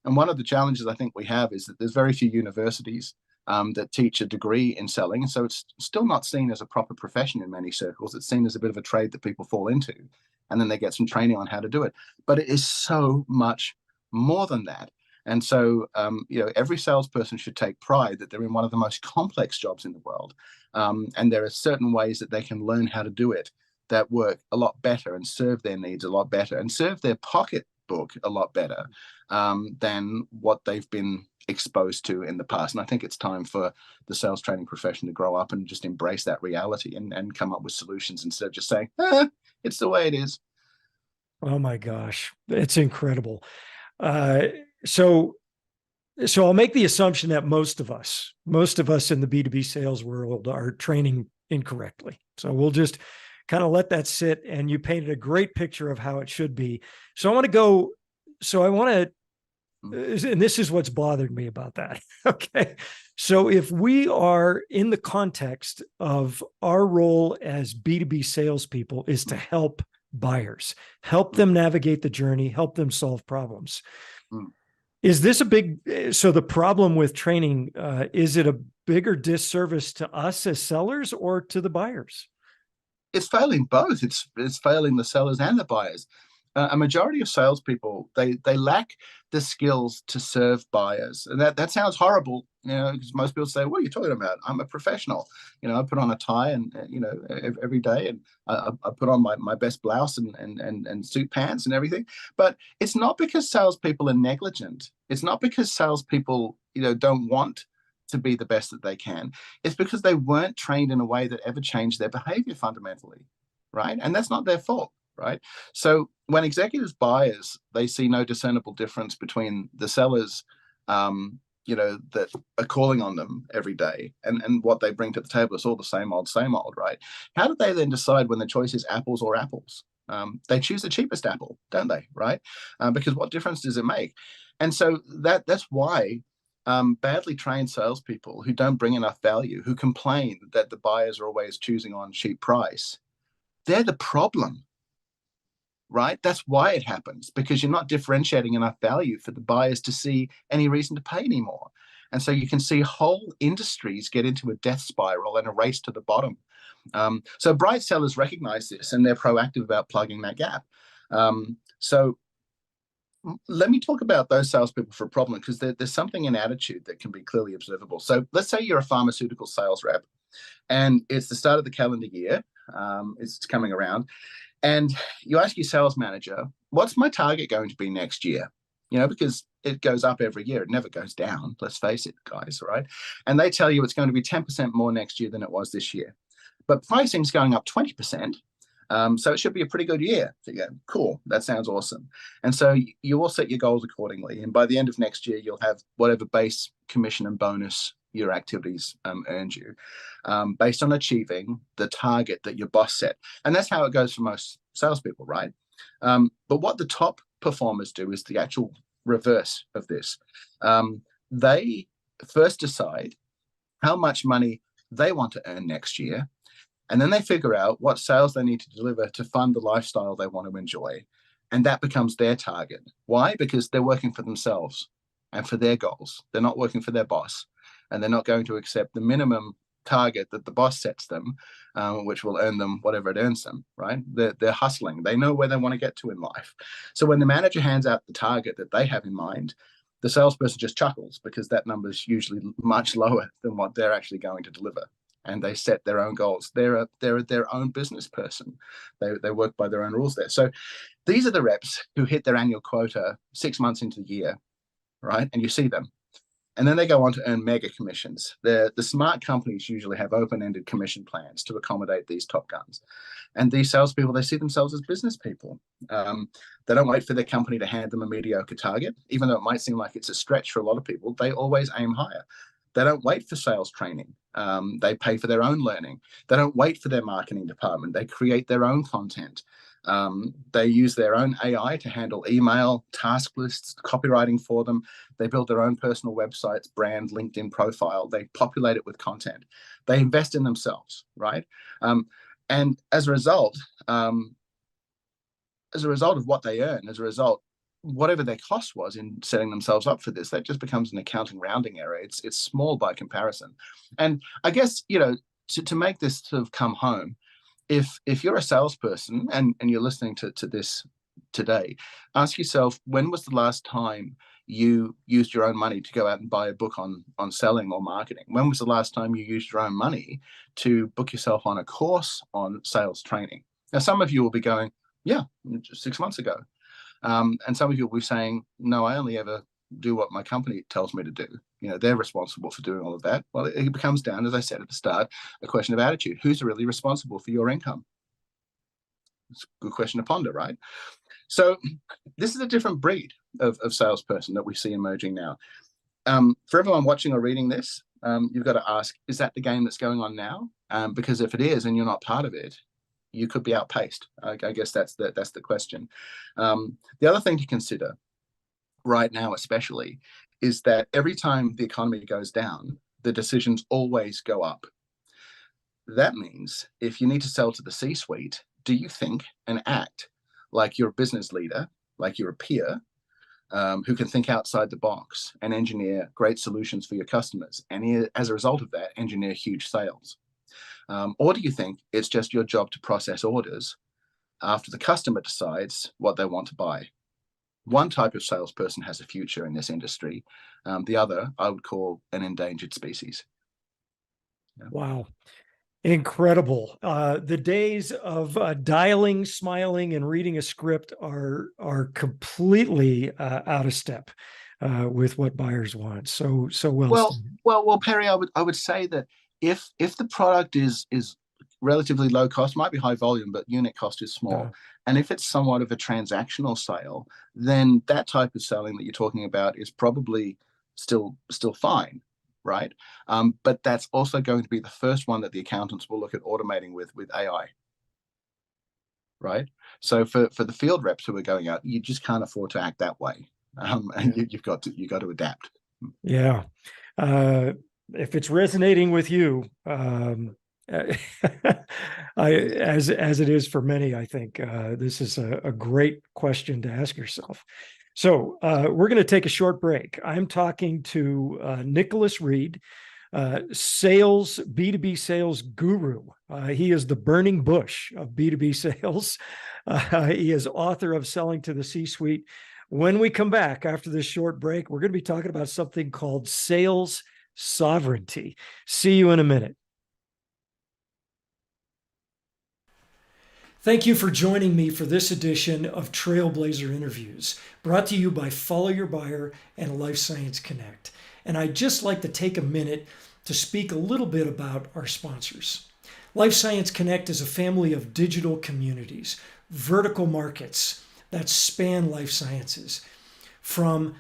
And one of the challenges I think we have is that there's very few universities that teach a degree in selling. And so it's still not seen as a proper profession in many circles. It's seen as a bit of a trade that people fall into, and then they get some training on how to do it. But it is so much more than that. And so, every salesperson should take pride that they're in one of the most complex jobs in the world. And there are certain ways that they can learn how to do it that work a lot better and serve their needs a lot better and serve their pocketbook a lot better than what they've been exposed to in the past. And I think it's time for the sales training profession to grow up and just embrace that reality and come up with solutions instead of just saying, it's the way it is. Oh my gosh, it's incredible. So I'll make the assumption that most of us in the B2B sales world are training incorrectly. So we'll just kind of let that sit, and you painted a great picture of how it should be. So and this is what's bothered me about that. Okay. So if we are in the context of our role as B2B salespeople is to help buyers, help them navigate the journey, help them solve problems. Is this so the problem with training, is it a bigger disservice to us as sellers or to the buyers? It's failing both. It's failing the sellers and the buyers. A majority of salespeople, they lack the skills to serve buyers. And that sounds horrible, because most people say, what are you talking about? I'm a professional. I put on a tie and, every day, and I put on my best blouse and suit pants and everything. But it's not because salespeople are negligent. It's not because salespeople, don't want to be the best that they can. It's because they weren't trained in a way that ever changed their behavior fundamentally, right? And that's not their fault. Right. So when executives, buyers, they see no discernible difference between the sellers, that are calling on them every day and what they bring to the table. It's all the same old, right? How do they then decide when the choice is apples or apples? They choose the cheapest apple, don't they? Right. Because what difference does it make? And so that's why badly trained salespeople who don't bring enough value, who complain that the buyers are always choosing on cheap price, they're the problem, right? That's why it happens, because you're not differentiating enough value for the buyers to see any reason to pay anymore. And so you can see whole industries get into a death spiral and a race to the bottom. So bright sellers recognize this and they're proactive about plugging that gap. So let me talk about those salespeople for a problem, because there's something in attitude that can be clearly observable. So let's say you're a pharmaceutical sales rep and it's the start of the calendar year. It's coming around, and you ask your sales manager, what's my target going to be next year? Because it goes up every year. It never goes down. Let's face it, guys, right? And they tell you it's going to be 10% more next year than it was this year. But pricing's going up 20%. So it should be a pretty good year. So you go, cool, that sounds awesome. And so you will set your goals accordingly. And by the end of next year, you'll have whatever base commission and bonus your activities earned you, based on achieving the target that your boss set. And that's how it goes for most salespeople, right? But what the top performers do is the actual reverse of this. They first decide how much money they want to earn next year, and then they figure out what sales they need to deliver to fund the lifestyle they want to enjoy. And that becomes their target. Why? Because they're working for themselves and for their goals. They're not working for their boss, and they're not going to accept the minimum target that the boss sets them, which will earn them whatever it earns them, right? They're hustling. They know where they want to get to in life. So when the manager hands out the target that they have in mind, the salesperson just chuckles, because that number is usually much lower than what they're actually going to deliver. And they set their own goals. They're their own business person. They work by their own rules there. So these are the reps who hit their annual quota 6 months into the year, right? And you see them. And then they go on to earn mega commissions. The smart companies usually have open-ended commission plans to accommodate these top guns. And these salespeople, they see themselves as business people. They don't wait for their company to hand them a mediocre target, even though it might seem like it's a stretch for a lot of people. They always aim higher. They don't wait for sales training. They pay for their own learning. They don't wait for their marketing department. They create their own content. They use their own AI to handle email, task lists, copywriting for them. They build their own personal websites, brand, LinkedIn profile. They populate it with content. They invest in themselves, right? And as a result of what they earn, as a result, whatever their cost was in setting themselves up for this, that just becomes an accounting rounding error. It's small by comparison. And I guess, to make this sort of come home, if you're a salesperson and you're listening to this today, ask yourself, when was the last time you used your own money to go out and buy a book on selling or marketing? When was the last time you used your own money to book yourself on a course on sales training? Now, some of you will be going, yeah, 6 months ago. And some of you will be saying, no, I only ever do what my company tells me to do. They're responsible for doing all of that. Well, it becomes down, as I said at the start, a question of attitude. Who's really responsible for your income? It's a good question to ponder, right? So this is a different breed of salesperson that we see emerging now. For everyone watching or reading this, you've got to ask, is that the game that's going on now? Because if it is and you're not part of it, you could be outpaced. I guess that's the question. The other thing to consider right now, especially, is that every time the economy goes down, the decisions always go up. That means if you need to sell to the C-suite, do you think and act like you're a business leader, like you're a peer, who can think outside the box and engineer great solutions for your customers, and as a result of that, engineer huge sales? Or do you think it's just your job to process orders after the customer decides what they want to buy? One type of salesperson has a future in this industry. The other, I would call an endangered species. Yeah. Wow. Incredible. The days of dialing, smiling, and reading a script are completely out of step with what buyers want. So well. Well, Perry, I would say that if the product is relatively low cost, might be high volume, but unit cost is small, Yeah. and if it's somewhat of a transactional sale, then that type of selling that you're talking about is probably still fine, right? But that's also going to be the first one that the accountants will look at automating with AI, right? So for the field reps who are going out, you just can't afford to act that way, and you've got to adapt. Yeah. Uh, if it's resonating with you, as it is for many, I think this is a great question to ask yourself. So we're going to take a short break. I'm talking to Nicholas Read, sales B2B sales guru. He is the burning bush of B2B sales. He is author of Selling to the C-Suite. When we come back after this short break, we're going to be talking about something called sales sovereignty. See you in a minute. Thank you for joining me for this edition of Trailblazer Interviews, brought to you by Follow Your Buyer and Life Science Connect. And I'd just like to take a minute to speak a little bit about our sponsors. Life Science Connect is a family of digital communities, vertical markets that span life sciences, from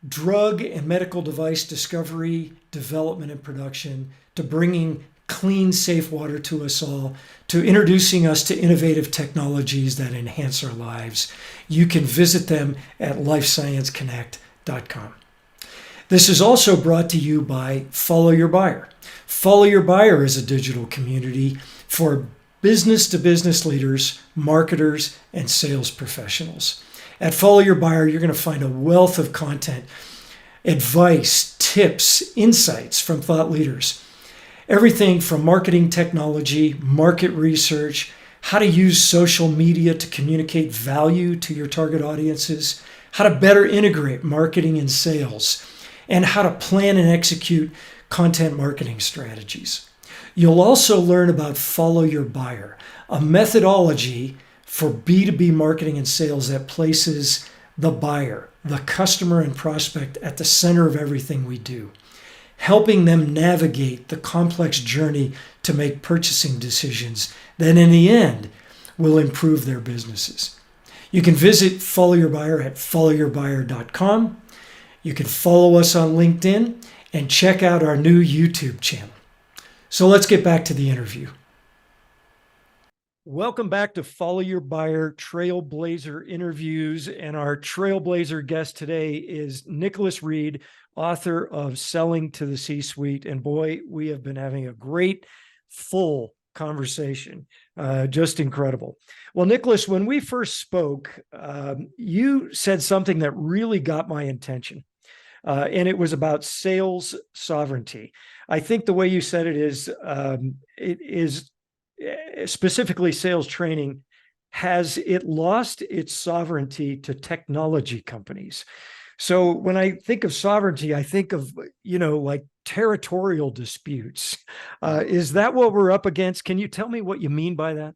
drug and medical device discovery, development, and production, to bringing clean, safe water to us all, to introducing us to innovative technologies that enhance our lives. You can visit them at lifescienceconnect.com. This is also brought to you by Follow Your Buyer. Follow Your Buyer is a digital community for business-to-business leaders, marketers, and sales professionals. At Follow Your Buyer, you're going to find a wealth of content, advice, tips, insights from thought leaders. Everything from marketing technology, market research, how to use social media to communicate value to your target audiences, how to better integrate marketing and sales, and how to plan and execute content marketing strategies. You'll also learn about Follow Your Buyer, a methodology for B2B marketing and sales that places the buyer, the customer and prospect at the center of everything we do, helping them navigate the complex journey to make purchasing decisions that in the end will improve their businesses. You can visit Follow Your Buyer at followyourbuyer.com. You can follow us on LinkedIn and check out our new YouTube channel. So let's get back to the interview. Welcome back to Follow Your Buyer Trailblazer Interviews. And our Trailblazer guest today is Nicholas Read, author of Selling to the C-Suite. And boy, we have been having a great, full conversation. Just incredible. Well, Nicholas, when we first spoke, you said something that really got my attention. And it was about sales sovereignty. I think the way you said it is specifically sales training. Has it lost its sovereignty to technology companies? So when I think of sovereignty, I think of, like territorial disputes. Is that what we're up against? Can you tell me what you mean by that?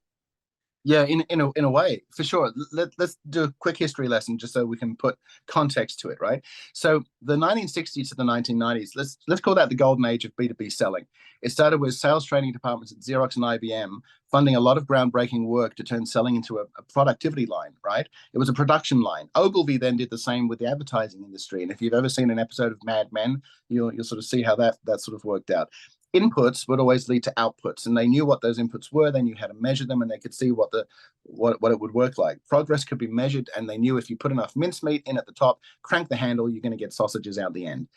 Yeah, in a way, for sure. Let's do a quick history lesson just so we can put context to it, right? So the 1960s to the 1990s, let's call that the golden age of B2B selling. It started with sales training departments at Xerox and IBM funding a lot of groundbreaking work to turn selling into a productivity line, right? It was a production line. Ogilvy then did the same with the advertising industry. And if you've ever seen an episode of Mad Men, you'll sort of see how that sort of worked out. Inputs would always lead to outputs, and they knew what those inputs were. They knew how to measure them, and they could see what it would work like. Progress could be measured, and they knew if you put enough mincemeat in at the top, crank the handle, you're going to get sausages out the end.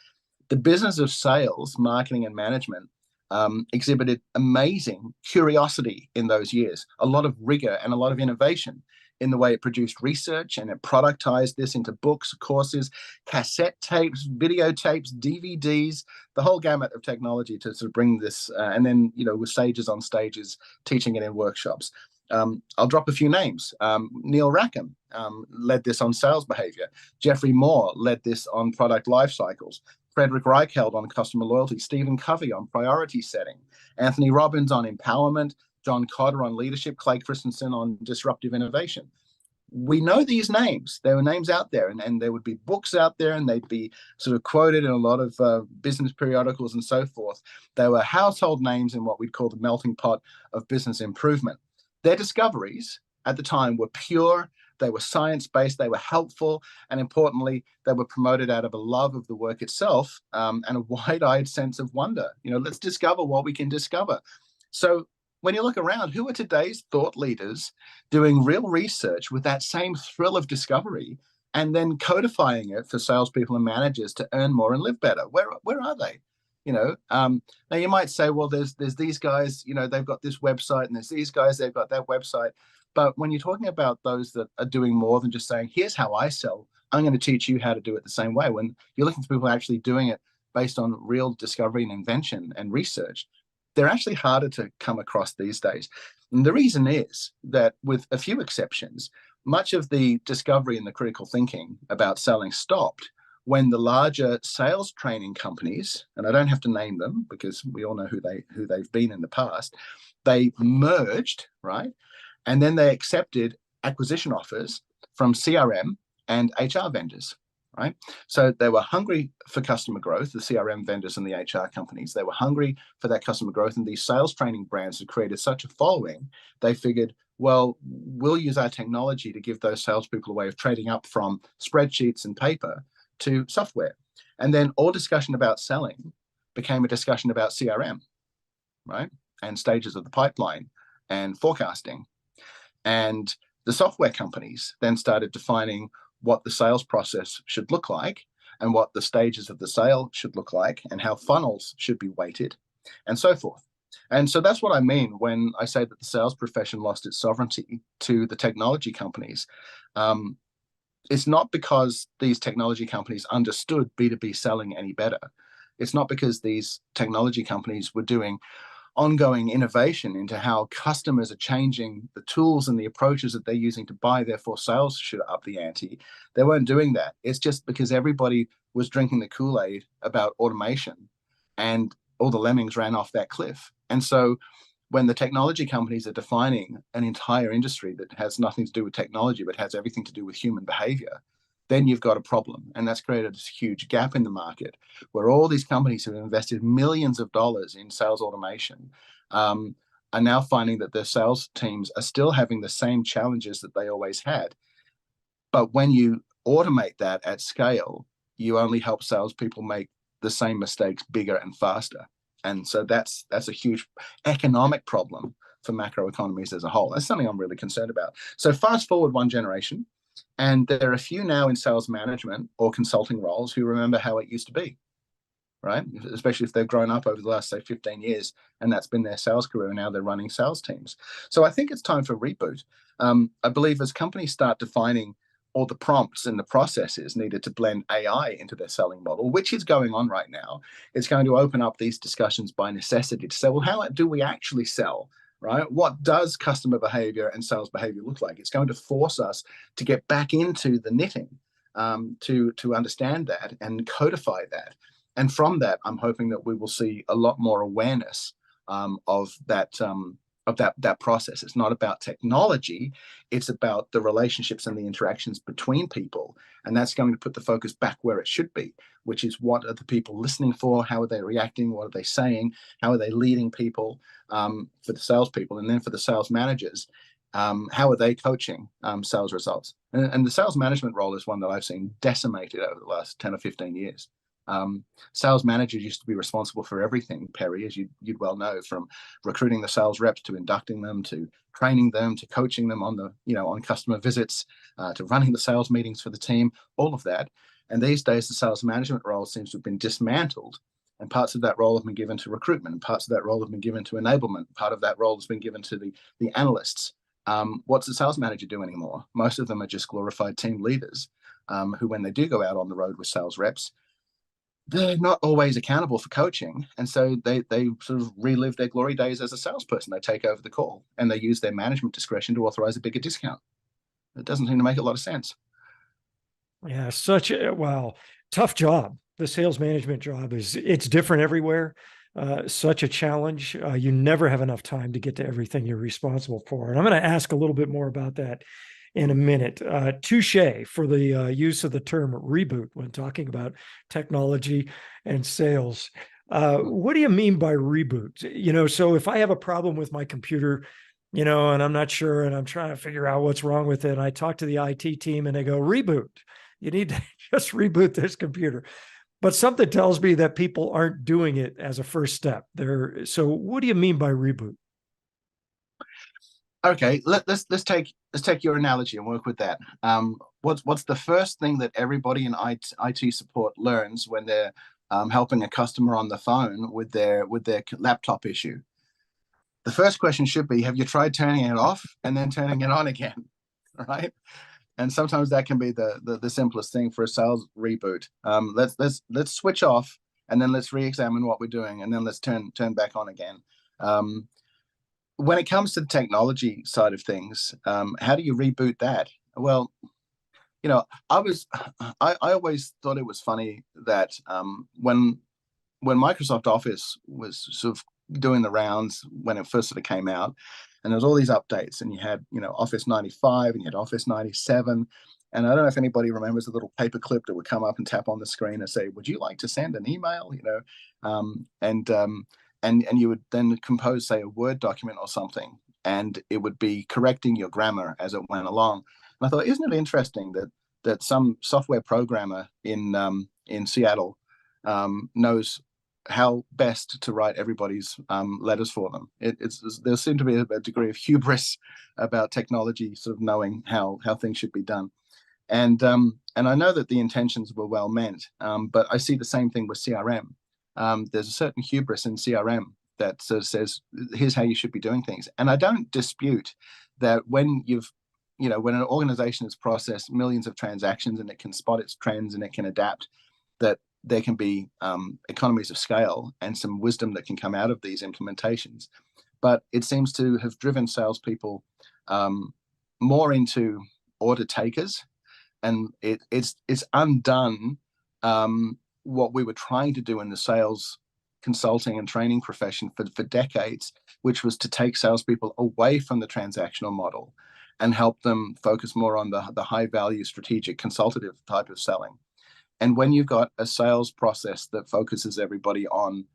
The business of sales, marketing, and management exhibited amazing curiosity in those years, a lot of rigor and a lot of innovation in the way it produced research, and it productized this into books, courses, cassette tapes, videotapes, DVDs, the whole gamut of technology to sort of bring this, and then, with sages on stages, teaching it in workshops. I'll drop a few names. Neil Rackham led this on sales behavior. Jeffrey Moore led this on product life cycles. Frederick Reichheld on customer loyalty. Stephen Covey on priority setting. Anthony Robbins on empowerment. John Cotter on leadership, Clay Christensen on disruptive innovation. We know these names. There were names out there, and there would be books out there, and they'd be sort of quoted in a lot of business periodicals and so forth. They were household names in what we'd call the melting pot of business improvement. Their discoveries at the time were pure, they were science-based, they were helpful, and importantly, they were promoted out of a love of the work itself and a wide-eyed sense of wonder. Let's discover what we can discover. So when you look around, who are today's thought leaders doing real research with that same thrill of discovery and then codifying it for salespeople and managers to earn more and live better. Where are they? Now you might say, well, there's these guys, they've got this website, and there's these guys, they've got that website. But when you're talking about those that are doing more than just saying, here's how I sell, I'm going to teach you how to do it the same way. When you're looking for people actually doing it based on real discovery and invention and research, they're actually harder to come across these days. And the reason is that, with a few exceptions, much of the discovery and the critical thinking about selling stopped when the larger sales training companies, and I don't have to name them because we all know who they've been in the past, they merged, right? And then they accepted acquisition offers from CRM and HR vendors, right? So they were hungry for customer growth, the CRM vendors and the HR companies. They were hungry for that customer growth, and these sales training brands had created such a following, they figured, well, we'll use our technology to give those salespeople a way of trading up from spreadsheets and paper to software. And then all discussion about selling became a discussion about CRM, right? And stages of the pipeline and forecasting. And the software companies then started defining what the sales process should look like, and what the stages of the sale should look like, and how funnels should be weighted, and so forth. And so that's what I mean when I say that the sales profession lost its sovereignty to the technology companies. It's not because these technology companies understood B2B selling any better. It's not because these technology companies were doing ongoing innovation into how customers are changing the tools and the approaches that they're using to buy, therefore sales should up the ante. They weren't doing that. It's just because everybody was drinking the Kool-Aid about automation, and all the lemmings ran off that cliff. And so when the technology companies are defining an entire industry that has nothing to do with technology, but has everything to do with human behavior, then you've got a problem. And that's created this huge gap in the market where all these companies who have invested millions of dollars in sales automation are now finding that their sales teams are still having the same challenges that they always had. But when you automate that at scale, you only help salespeople make the same mistakes bigger and faster. And so that's a huge economic problem for macroeconomies as a whole. That's something I'm really concerned about. So fast forward one generation, and there are a few now in sales management or consulting roles who remember how it used to be, right? Especially if they've grown up over the last, say, 15 years, and that's been their sales career, and now they're running sales teams. So I think it's time for reboot. I believe as companies start defining all the prompts and the processes needed to blend AI into their selling model, which is going on right now, it's going to open up these discussions by necessity to say, well, how do we actually sell? Right? What does customer behavior and sales behavior look like? It's going to force us to get back into the knitting, to understand that and codify that. And from that, I'm hoping that we will see a lot more awareness of that process. It's not about technology, it's about the relationships and the interactions between people. And that's going to put the focus back where it should be, which is, what are the people listening for? How are they reacting? What are they saying? How are they leading people, for the salespeople? And then for the sales managers, how are they coaching sales results? And the sales management role is one that I've seen decimated over the last 10 or 15 years. Sales managers used to be responsible for everything, Perry, as you'd well know, from recruiting the sales reps to inducting them to training them to coaching them on on customer visits, to running the sales meetings for the team, all of that. And these days, the sales management role seems to have been dismantled, and parts of that role have been given to recruitment, and parts of that role have been given to enablement. Part of that role has been given to the analysts. What's the sales manager do anymore? Most of them are just glorified team leaders, who, when they do go out on the road with sales reps, they're not always accountable for coaching. And so they sort of relive their glory days as a salesperson. They take over the call and they use their management discretion to authorize a bigger discount. It doesn't seem to make a lot of sense. Yeah, tough job. The sales management job it's different everywhere. Such a challenge. You never have enough time to get to everything you're responsible for. And I'm going to ask a little bit more about that in a minute. Touche for the use of the term reboot when talking about technology and sales. What do you mean by reboot? So if I have a problem with my computer, and I'm not sure, and I'm trying to figure out what's wrong with it, and I talk to the IT team and they go, reboot. You need to just reboot this computer. But something tells me that people aren't doing it as a first step. So what do you mean by reboot? Okay, let's take your analogy and work with that. what's the first thing that everybody in IT support learns when they're helping a customer on the phone with their laptop issue? The first question should be, have you tried turning it off and then turning it on again? Right? And sometimes that can be the simplest thing for a sales reboot. Let's switch off, and then let's re-examine what we're doing, and then let's turn back on again. When it comes to the technology side of things, how do you reboot that? Well, I always thought it was funny that when Microsoft Office was sort of doing the rounds when it first sort of came out, and there was all these updates, and you had Office 95 and you had Office 97, and I don't know if anybody remembers the little paper clip that would come up and tap on the screen and say, would you like to send an email? And you would then compose, say, a Word document or something, and it would be correcting your grammar as it went along. And I thought, isn't it interesting that some software programmer in Seattle knows how best to write everybody's letters for them. There seemed to be a degree of hubris about technology, sort of knowing how things should be done. And I know that the intentions were well meant, but I see the same thing with CRM. There's a certain hubris in CRM that sort of says, here's how you should be doing things. And I don't dispute that when when an organization has processed millions of transactions and it can spot its trends and it can adapt, that there can be economies of scale and some wisdom that can come out of these implementations. But it seems to have driven salespeople more into order takers, and it's undone what we were trying to do in the sales consulting and training profession for decades, which was to take salespeople away from the transactional model and help them focus more on the high value strategic consultative type of selling. And when you've got a sales process that focuses everybody on,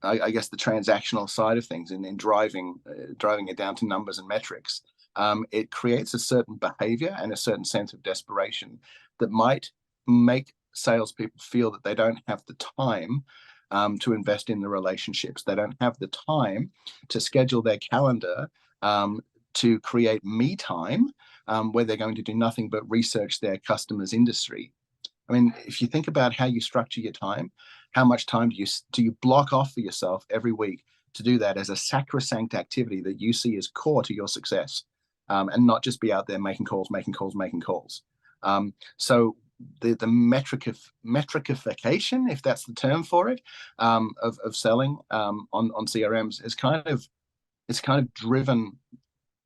I guess, the transactional side of things and driving it down to numbers and metrics, it creates a certain behavior and a certain sense of desperation that might make salespeople feel that they don't have the time to invest in the relationships. They don't have the time to schedule their calendar to create me time where they're going to do nothing but research their customer's industry. I mean, if you think about how you structure your time, how much time do you block off for yourself every week to do that as a sacrosanct activity that you see as core to your success, and not just be out there making calls. So the metricification, if that's the term for it, of selling on CRMs is kind of driven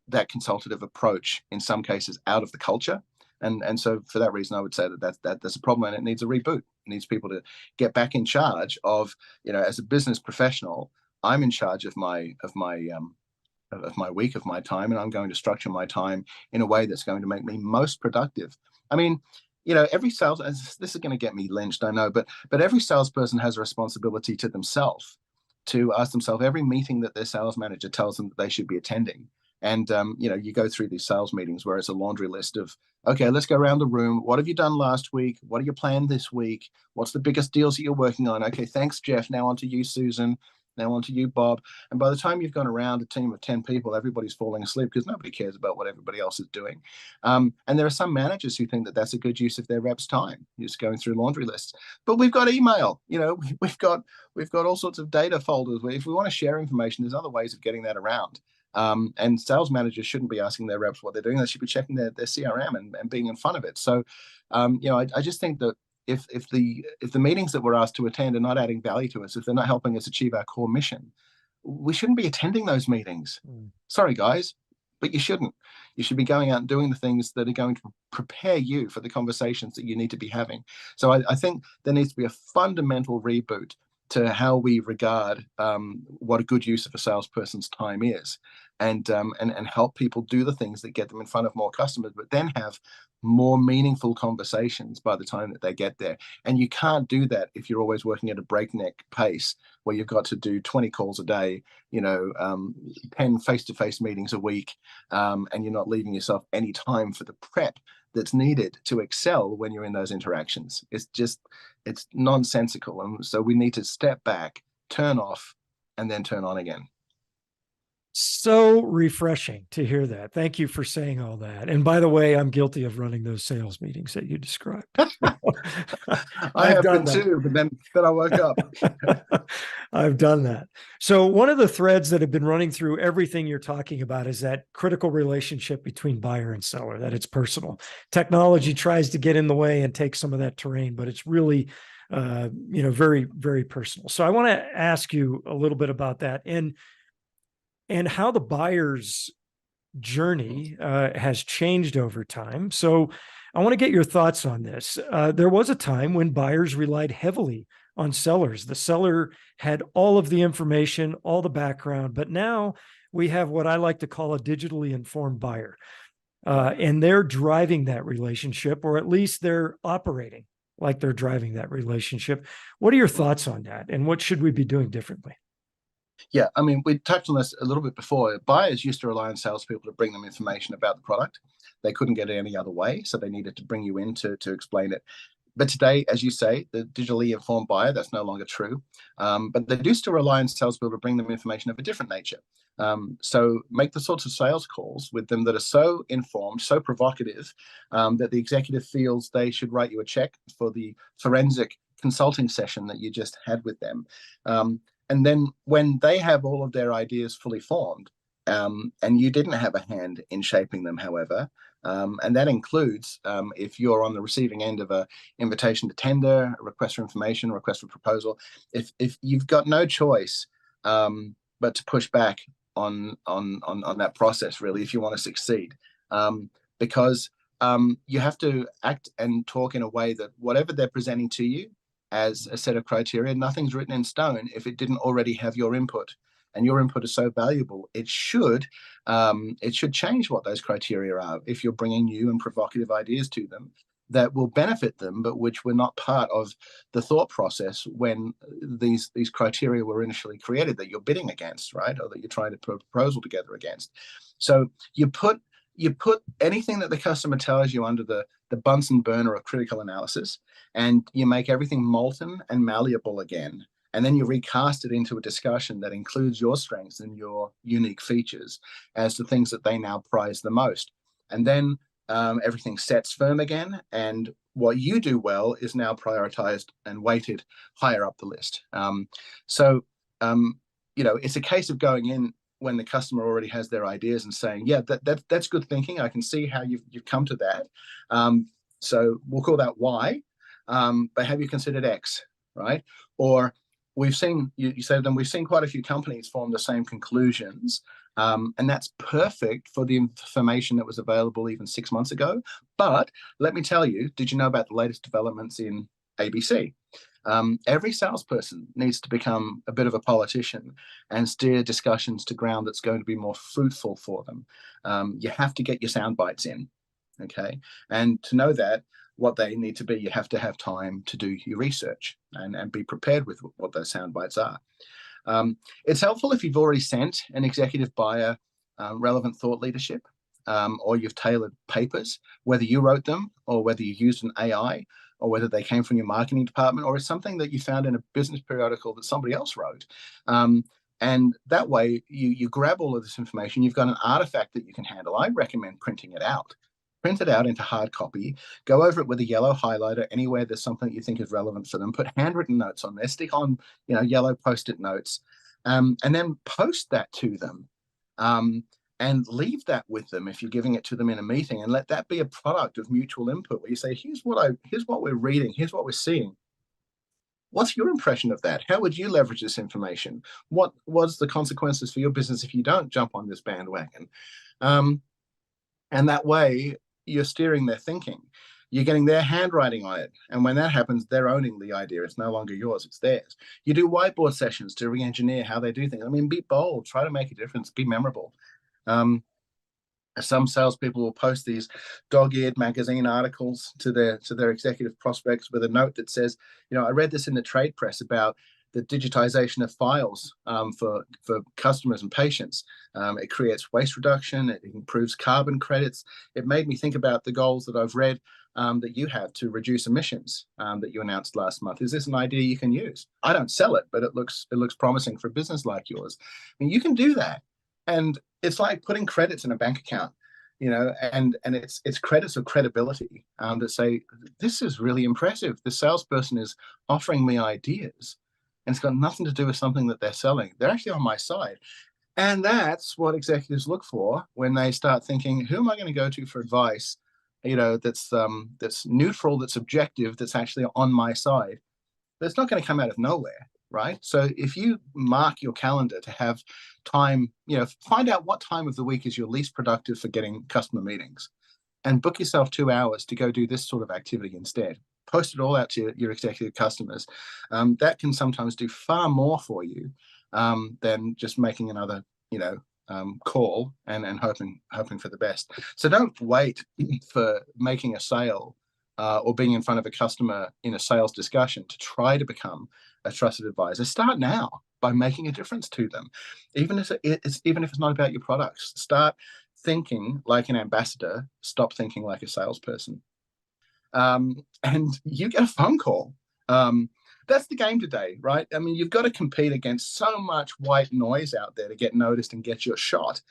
that consultative approach in some cases out of the culture. And so for that reason, I would say that's a problem, and it needs a reboot. It needs people to get back in charge of, as a business professional, I'm in charge of my week, of my time, and I'm going to structure my time in a way that's going to make me most productive. I mean, every sales, this is going to get me lynched, I know, but every salesperson has a responsibility to themselves to ask themselves every meeting that their sales manager tells them that they should be attending. And, you go through these sales meetings where it's a laundry list of, okay, let's go around the room. What have you done last week? What are your plans this week? What's the biggest deals that you're working on? Okay, thanks, Jeff. Now on to you, Susan. Now on to you, Bob. And by the time you've gone around a team of 10 people, everybody's falling asleep because nobody cares about what everybody else is doing. And there are some managers who think that that's a good use of their reps' time, just going through laundry lists. But we've got email, we've got all sorts of data folders where if we want to share information, there's other ways of getting that around. And sales managers shouldn't be asking their reps what they're doing. They should be checking their CRM and being in front of it. So, I just think that if the meetings that we're asked to attend are not adding value to us, if they're not helping us achieve our core mission, we shouldn't be attending those meetings. Sorry, guys, but you shouldn't. You should be going out and doing the things that are going to prepare you for the conversations that you need to be having. So I think there needs to be a fundamental reboot to how we regard what a good use of a salesperson's time is, and help people do the things that get them in front of more customers, but then have more meaningful conversations by the time that they get there. And you can't do that if you're always working at a breakneck pace where you've got to do 20 calls a day, 10 face-to-face meetings a week, and you're not leaving yourself any time for the prep that's needed to excel when you're in those interactions. It's nonsensical. And so we need to step back, turn off, and then turn on again. So refreshing to hear that. Thank you for saying all that. And by the way, I'm guilty of running those sales meetings that you described. I I've have done been that. too, but then I woke up. I've done that. So one of the threads that have been running through everything you're talking about is that critical relationship between buyer and seller, that it's personal. Technology tries to get in the way and take some of that terrain, but it's really very, very personal. So I want to ask you a little bit about that and how the buyer's journey has changed over time. So I want to get your thoughts on this. There was a time when buyers relied heavily on sellers. The seller had all of the information, all the background, but now we have what I like to call a digitally informed buyer. And they're driving that relationship, or at least they're operating like they're driving that relationship. What are your thoughts on that? And what should we be doing differently? Yeah, I mean, we touched on this a little bit before. Buyers used to rely on salespeople to bring them information about the product. They couldn't get it any other way, so they needed to bring you in to explain it. But today, as you say, the digitally informed buyer, that's no longer true. But they do still rely on salespeople to bring them information of a different nature. So make the sorts of sales calls with them that are so informed, so provocative, that the executive feels they should write you a check for the forensic consulting session that you just had with them. And then when they have all of their ideas fully formed, and you didn't have a hand in shaping them, however, and that includes if you're on the receiving end of a invitation to tender, a request for information, a request for proposal, if you've got no choice but to push back on that process, really, if you want to succeed, because you have to act and talk in a way that whatever they're presenting to you as a set of criteria, nothing's written in stone if it didn't already have your input. And your input is so valuable, it should change what those criteria are if you're bringing new and provocative ideas to them that will benefit them, but which were not part of the thought process when these criteria were initially created that you're bidding against, right, or that you're trying to put a proposal together against. So you put anything that the customer tells you under the Bunsen burner of critical analysis, and you make everything molten and malleable again. And then you recast it into a discussion that includes your strengths and your unique features as the things that they now prize the most. And then everything sets firm again. And what you do well is now prioritized and weighted higher up the list. It's a case of going in when the customer already has their ideas and saying, yeah, that's good thinking. I can see how you've come to that. So we'll call that Y. But have you considered X, right? Or we've seen, you said them, we've seen quite a few companies form the same conclusions. And that's perfect for the information that was available even 6 months ago. But let me tell you, did you know about the latest developments in ABC? Every salesperson needs to become a bit of a politician and steer discussions to ground that's going to be more fruitful for them. You have to get your sound bites in, okay? And to know that, what they need to be, you have to have time to do your research and be prepared with what those sound bites are. It's helpful if you've already sent an executive buyer relevant thought leadership, or you've tailored papers, whether you wrote them or whether you used an AI, or whether they came from your marketing department, or it's something that you found in a business periodical that somebody else wrote. And that way, you grab all of this information, you've got an artifact that you can handle. I recommend printing it out. Print it out into hard copy, go over it with a yellow highlighter anywhere there's something that you think is relevant for them, put handwritten notes on there, stick on yellow post-it notes, and then post that to them. And leave that with them if you're giving it to them in a meeting, and let that be a product of mutual input where you say, here's what we're reading, here's what we're seeing. What's your impression of that? How would you leverage this information? What's the consequences for your business if you don't jump on this bandwagon? And that way, you're steering their thinking. You're getting their handwriting on it. And when that happens, they're owning the idea. It's no longer yours, it's theirs. You do whiteboard sessions to re-engineer how they do things. I mean, be bold, try to make a difference, be memorable. Some salespeople will post these dog-eared magazine articles to their executive prospects with a note that says, I read this in the trade press about the digitization of files for customers and patients. It creates waste reduction. It improves carbon credits. It made me think about the goals that I've read that you have to reduce emissions that you announced last month. Is this an idea you can use? I don't sell it, but it looks promising for a business like yours. I mean, you can do that. And it's like putting credits in a bank account, and it's credits of credibility that say, this is really impressive. The salesperson is offering me ideas, and it's got nothing to do with something that they're selling. They're actually on my side. And that's what executives look for when they start thinking, who am I going to go to for advice? That's neutral, that's objective, that's actually on my side. That's not going to come out of nowhere, right? So if you mark your calendar to have time, find out what time of the week is your least productive for getting customer meetings, and book yourself 2 hours to go do this sort of activity instead. Post it all out to your executive customers. That can sometimes do far more for you than just making another, call and hoping for the best. So don't wait for making a sale or being in front of a customer in a sales discussion to try to become a trusted advisor. Start now by making a difference to them, even if it's not about your products. Start thinking like an ambassador. Stop thinking like a salesperson. And you get a phone call. That's the game today, right? I mean, you've got to compete against so much white noise out there to get noticed and get your shot.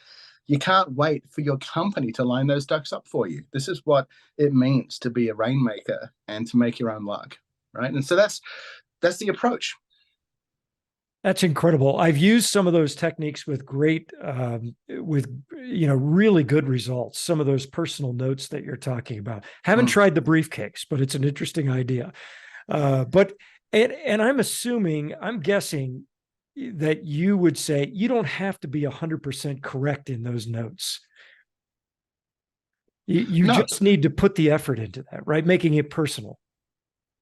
You can't wait for your company to line those ducks up for you. This is what it means to be a rainmaker and to make your own luck, right? And so that's the approach. That's incredible. I've used some of those techniques with really good results. Some of those personal notes that you're talking about. Haven't tried the briefcase, but it's an interesting idea. And I'm guessing that you would say you don't have to be 100% correct in those notes. You No, just need to put the effort into that, right? Making it personal.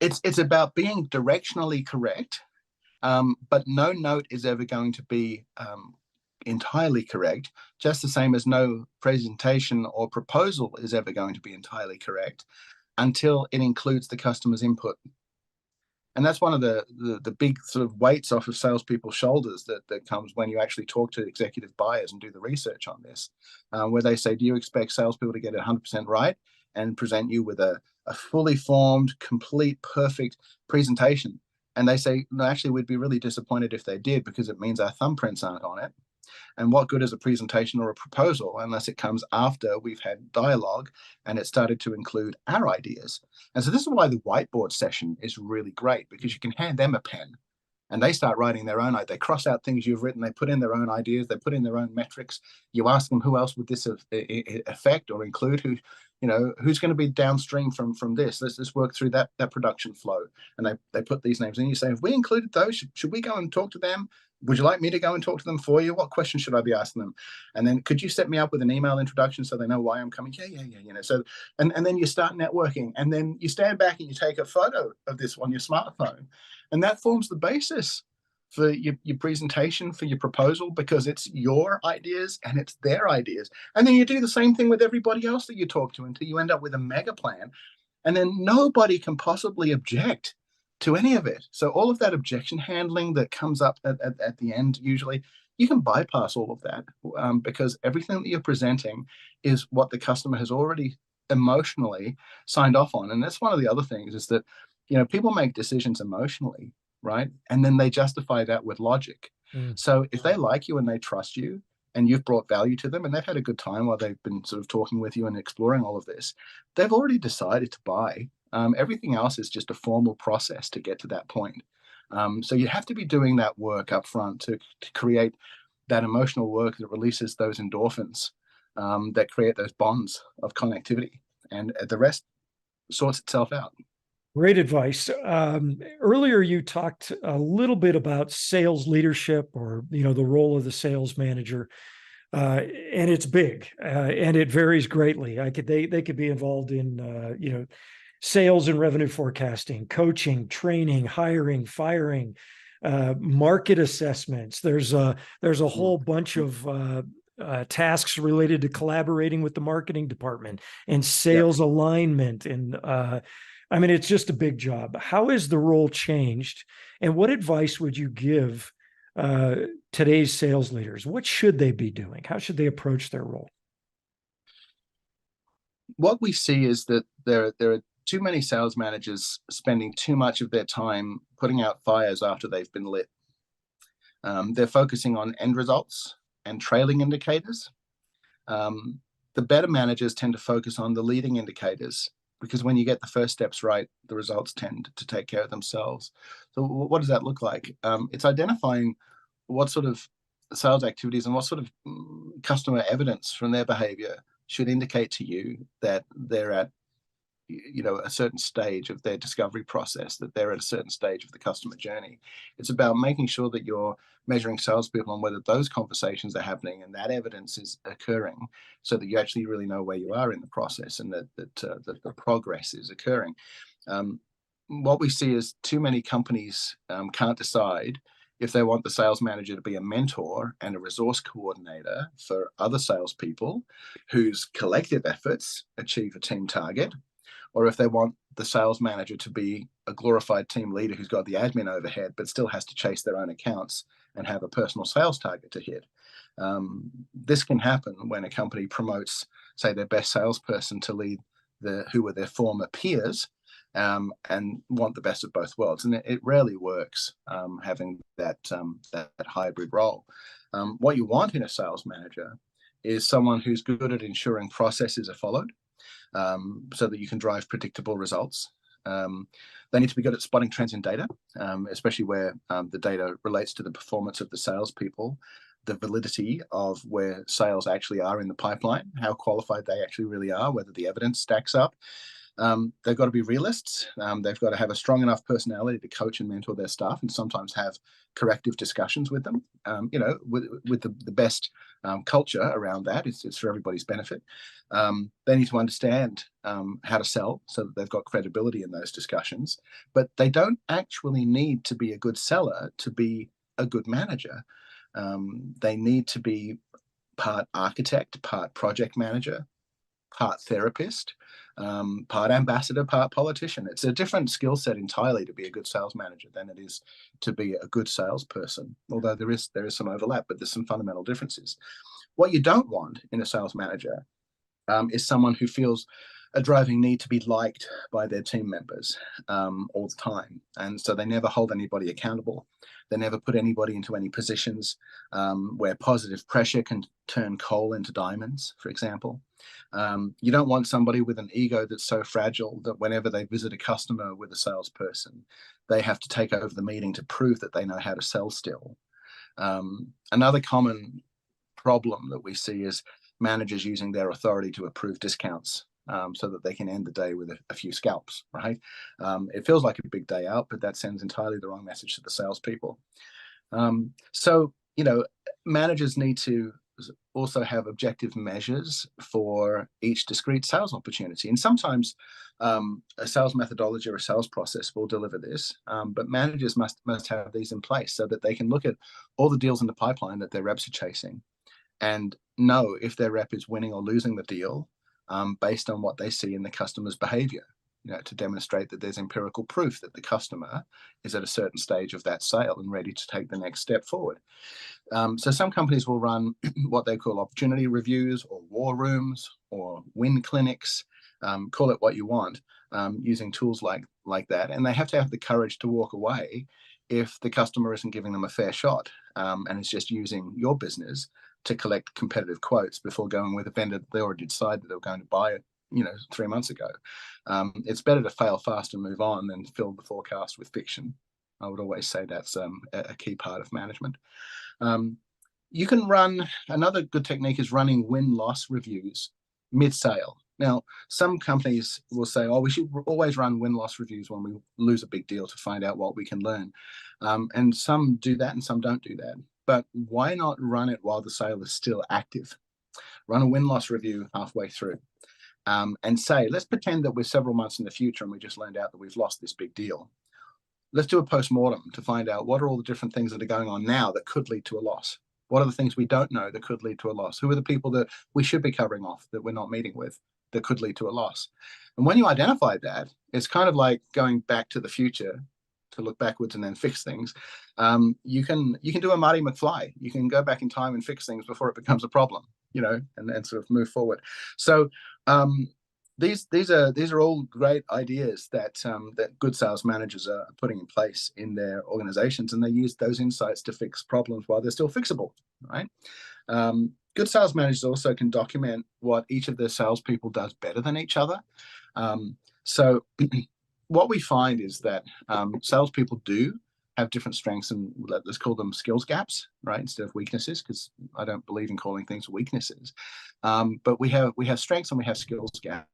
it's about being directionally correct, but no note is ever going to be entirely correct, just the same as no presentation or proposal is ever going to be entirely correct until it includes the customer's input. And that's one of the big sort of weights off of salespeople's shoulders that comes when you actually talk to executive buyers and do the research on this, where they say, do you expect salespeople to get it 100% right and present you with a fully formed, complete, perfect presentation? And they say, no, actually, we'd be really disappointed if they did, because it means our thumbprints aren't on it. And what good is a presentation or a proposal unless it comes after we've had dialogue and it started to include our ideas? And so this is why the whiteboard session is really great, because you can hand them a pen and they start writing their own. They cross out things you've written, they put in their own ideas, they put in their own metrics. You ask them, who else would this affect or include? Who's going to be downstream from this? Let's work through that production flow. And they put these names in. You say, if we included those, should we go and talk to them? Would you like me to go and talk to them for you? What questions should I be asking them? And then could you set me up with an email introduction so they know why I'm coming? Yeah. So, and then you start networking, and then you stand back and you take a photo of this on your smartphone. And that forms the basis for your presentation, for your proposal, because it's your ideas and it's their ideas. And then you do the same thing with everybody else that you talk to until you end up with a mega plan. And then nobody can possibly object to any of it. So all of that objection handling that comes up at the end, usually, you can bypass all of that because everything that you're presenting is what the customer has already emotionally signed off on. And that's one of the other things, is that people make decisions emotionally, right? And then they justify that with logic. So if they like you and they trust you and you've brought value to them and they've had a good time while they've been sort of talking with you and exploring all of this, they've already decided to buy. Everything else is just a formal process to get to that point. So you have to be doing that work up front to create that emotional work that releases those endorphins that create those bonds of connectivity, and the rest sorts itself out. Great advice. Earlier, you talked a little bit about sales leadership, or the role of the sales manager, and it's big and it varies greatly. They could be involved in sales and revenue forecasting, coaching, training, hiring, firing, market assessments. There's a whole bunch of tasks related to collaborating with the marketing department and sales alignment. And it's just a big job. How has the role changed? And what advice would you give today's sales leaders? What should they be doing? How should they approach their role? What we see is that there are too many sales managers spending too much of their time putting out fires after they've been lit. They're focusing on end results and trailing indicators. The better managers tend to focus on the leading indicators, because when you get the first steps right, the results tend to take care of themselves. So what does that look like? It's identifying what sort of sales activities and what sort of customer evidence from their behavior should indicate to you that they're at a certain stage of their discovery process, that they're at a certain stage of the customer journey. It's about making sure that you're measuring salespeople on whether those conversations are happening and that evidence is occurring, so that you actually really know where you are in the process and that the progress is occurring. What we see is too many companies can't decide if they want the sales manager to be a mentor and a resource coordinator for other salespeople whose collective efforts achieve a team target, or if they want the sales manager to be a glorified team leader who's got the admin overhead but still has to chase their own accounts and have a personal sales target to hit. This can happen when a company promotes, say, their best salesperson to lead who were their former peers, and want the best of both worlds. And it rarely works, having that hybrid role. What you want in a sales manager is someone who's good at ensuring processes are followed, so that you can drive predictable results. They need to be good at spotting trends in data, especially where the data relates to the performance of the salespeople, the validity of where sales actually are in the pipeline, how qualified they actually really are, whether the evidence stacks up. They've got to be realists. They've got to have a strong enough personality to coach and mentor their staff, and sometimes have corrective discussions with them. With the best culture around that. It's for everybody's benefit. They need to understand how to sell, so that they've got credibility in those discussions. But they don't actually need to be a good seller to be a good manager. They need to be part architect, part project manager, part therapist, part ambassador, part politician. It's a different skill set entirely to be a good sales manager than it is to be a good salesperson, although there is some overlap, but there's some fundamental differences. What you don't want in a sales manager is someone who feels a driving need to be liked by their team members all the time. And so they never hold anybody accountable. They never put anybody into any positions where positive pressure can turn coal into diamonds, for example. You don't want somebody with an ego that's so fragile that whenever they visit a customer with a salesperson, they have to take over the meeting to prove that they know how to sell still. Another common problem that we see is managers using their authority to approve discounts so that they can end the day with a few scalps, right? It feels like a big day out, but that sends entirely the wrong message to the salespeople. So, managers need to also have objective measures for each discrete sales opportunity. And sometimes a sales methodology or a sales process will deliver this, but managers must have these in place so that they can look at all the deals in the pipeline that their reps are chasing and know if their rep is winning or losing the deal based on what they see in the customer's behavior, to demonstrate that there's empirical proof that the customer is at a certain stage of that sale and ready to take the next step forward. So some companies will run what they call opportunity reviews or war rooms or win clinics, call it what you want, using tools like that. And they have to have the courage to walk away if the customer isn't giving them a fair shot and is just using your business to collect competitive quotes before going with a vendor that they already decided they were going to buy it 3 months ago. It's better to fail fast and move on than fill the forecast with fiction. I would always say that's a key part of management. You can run, another good technique is running win-loss reviews mid-sale. Now, some companies will say, we should always run win-loss reviews when we lose a big deal to find out what we can learn. And some do that and some don't do that. But why not run it while the sale is still active? Run a win-loss review halfway through. And say, let's pretend that we're several months in the future and we just learned out that we've lost this big deal. Let's do a post-mortem to find out what are all the different things that are going on now that could lead to a loss. What are the things we don't know that could lead to a loss? Who are the people that we should be covering off that we're not meeting with that could lead to a loss? And when you identify that, it's kind of like going back to the future to look backwards and then fix things. You can do a Marty McFly. You can go back in time and fix things before it becomes a problem, and sort of move forward. So these are all great ideas that good sales managers are putting in place in their organizations, and they use those insights to fix problems while they're still fixable, right? Good sales managers also can document what each of their salespeople does better than each other. So what we find is that salespeople do have different strengths, and let's call them skills gaps, right, instead of weaknesses, because I don't believe in calling things weaknesses. But we have strengths and we have skills gaps.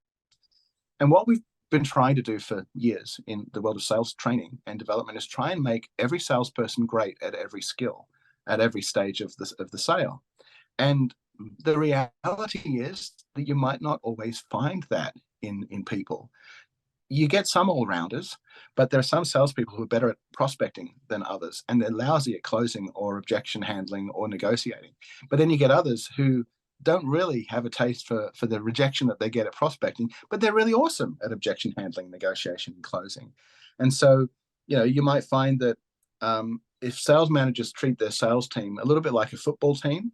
And what we've been trying to do for years in the world of sales training and development is try and make every salesperson great at every skill, at every stage of the sale. And the reality is that you might not always find that in people. You get some all-rounders, but there are some salespeople who are better at prospecting than others, and they're lousy at closing or objection handling or negotiating. But then you get others who don't really have a taste for the rejection that they get at prospecting, but they're really awesome at objection handling, negotiation, and closing. And so, you might find that if sales managers treat their sales team a little bit like a football team,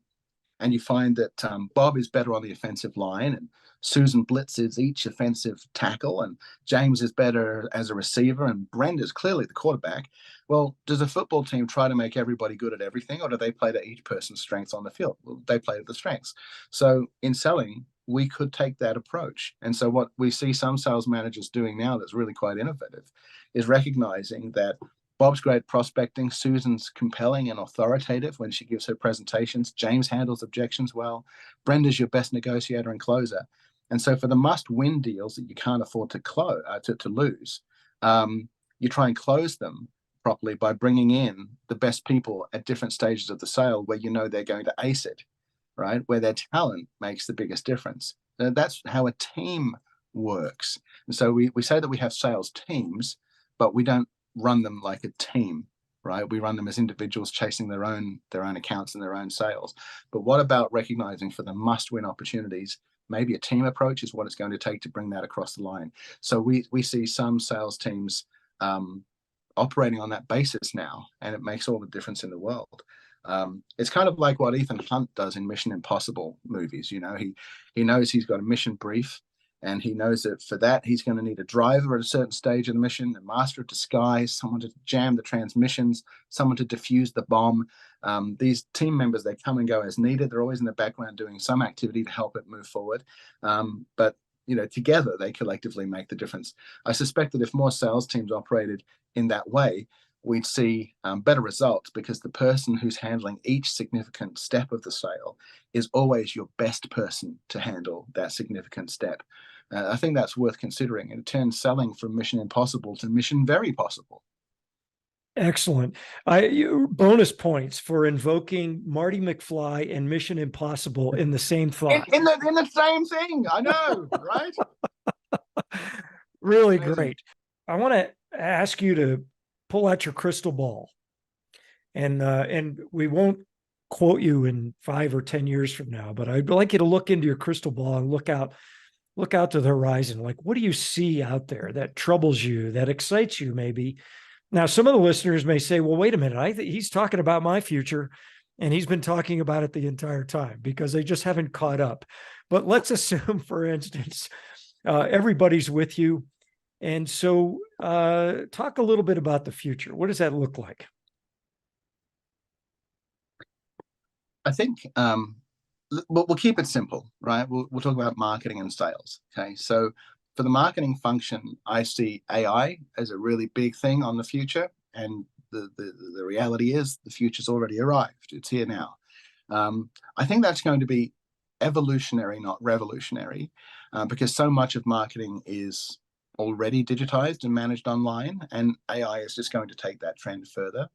and you find that Bob is better on the offensive line, and Susan blitzes each offensive tackle, and James is better as a receiver, and Brenda's clearly the quarterback. Well, does a football team try to make everybody good at everything, or do they play to each person's strengths on the field? Well, they play to the strengths. So in selling, we could take that approach. And so what we see some sales managers doing now that's really quite innovative is recognizing that Bob's great prospecting. Susan's compelling and authoritative when she gives her presentations. James handles objections well. Brenda's your best negotiator and closer. And so for the must-win deals that you can't afford to lose, you try and close them properly by bringing in the best people at different stages of the sale where they're going to ace it, right? Where their talent makes the biggest difference. That's how a team works. And so we say that we have sales teams, but we don't run them like a team, right? We run them as individuals chasing their own accounts and their own sales. But what about recognizing for the must-win opportunities, maybe a team approach is what it's going to take to bring that across the line. So we see some sales teams operating on that basis now, and it makes all the difference in the world. It's kind of like what Ethan Hunt does in Mission Impossible movies. He knows he's got a mission brief, and he knows that for that, he's going to need a driver at a certain stage of the mission, a master of disguise, someone to jam the transmissions, someone to defuse the bomb. These team members, they come and go as needed. They're always in the background doing some activity to help it move forward. But together, they collectively make the difference. I suspect that if more sales teams operated in that way, we'd see better results, because the person who's handling each significant step of the sale is always your best person to handle that significant step. I think that's worth considering. It turns selling from Mission Impossible to Mission Very Possible. Excellent. Bonus points for invoking Marty McFly and Mission Impossible in the same thought. In the same thing. I know, right? Really great. I want to ask you to pull out your crystal ball, and we won't quote you in 5 or 10 years from now, but I'd like you to look into your crystal ball and look out to the horizon. Like, what do you see out there that troubles you, that excites you maybe? Now, some of the listeners may say, well, wait a minute, he's talking about my future, and he's been talking about it the entire time, because they just haven't caught up. But let's assume, for instance, everybody's with you. And so talk a little bit about the future. What does that look like? I think we'll keep it simple, right? We'll talk about marketing and sales. Okay. So for the marketing function, I see AI as a really big thing on the future. And the reality is the future's already arrived. It's here now. I think that's going to be evolutionary, not revolutionary, because so much of marketing is already digitized and managed online, and AI is just going to take that trend further.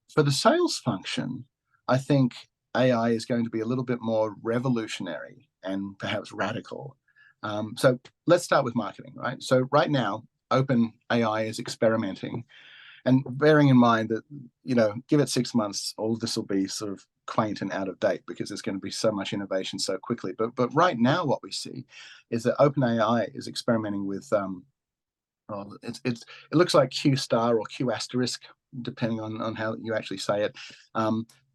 For the sales function, I think AI is going to be a little bit more revolutionary and perhaps radical. So let's start with marketing, right? So right now, OpenAI is experimenting, and bearing in mind that, give it 6 months, all of this will be sort of quaint and out of date, because there's going to be so much innovation so quickly. But right now, what we see is that OpenAI is experimenting with it looks like Q star or Q asterisk, depending on how you actually say it.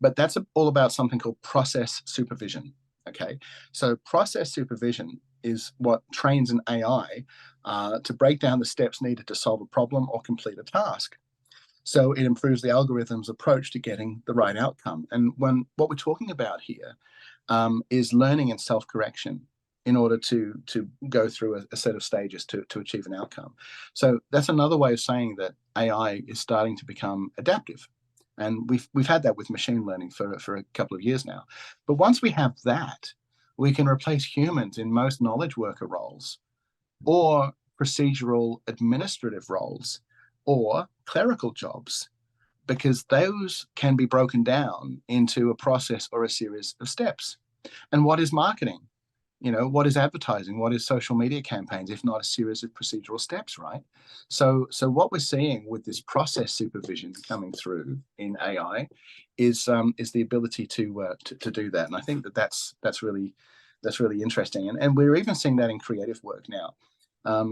But that's all about something called process supervision. Okay, so process supervision is what trains an AI to break down the steps needed to solve a problem or complete a task. So it improves the algorithm's approach to getting the right outcome. And what we're talking about here is learning and self-correction in order to go through a set of stages to achieve an outcome. So that's another way of saying that AI is starting to become adaptive. And we've had that with machine learning for a couple of years now. But once we have that, we can replace humans in most knowledge worker roles or procedural administrative roles or clerical jobs, because those can be broken down into a process or a series of steps. And what is marketing? What is advertising? What is social media campaigns, if not a series of procedural steps, right? So what we're seeing with this process supervision coming through in AI is the ability to do that. And I think that's really interesting. And we're even seeing that in creative work now,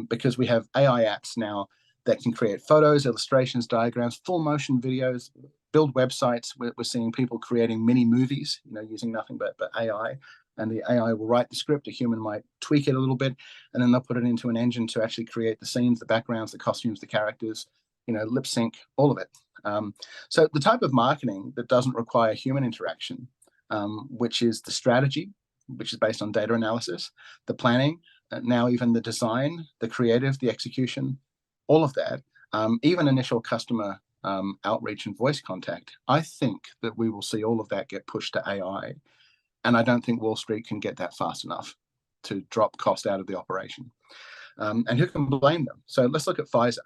because we have AI apps now that can create photos, illustrations, diagrams, full motion videos, build websites. We're seeing people creating mini movies, using nothing but AI. And the AI will write the script. A human might tweak it a little bit, and then they'll put it into an engine to actually create the scenes, the backgrounds, the costumes, the characters, lip sync, all of it. So the type of marketing that doesn't require human interaction, which is the strategy, which is based on data analysis, the planning, now even the design, the creative, the execution, all of that, even initial customer outreach and voice contact. I think that we will see all of that get pushed to AI. And I don't think Wall Street can get that fast enough to drop cost out of the operation. And who can blame them? So let's look at Pfizer.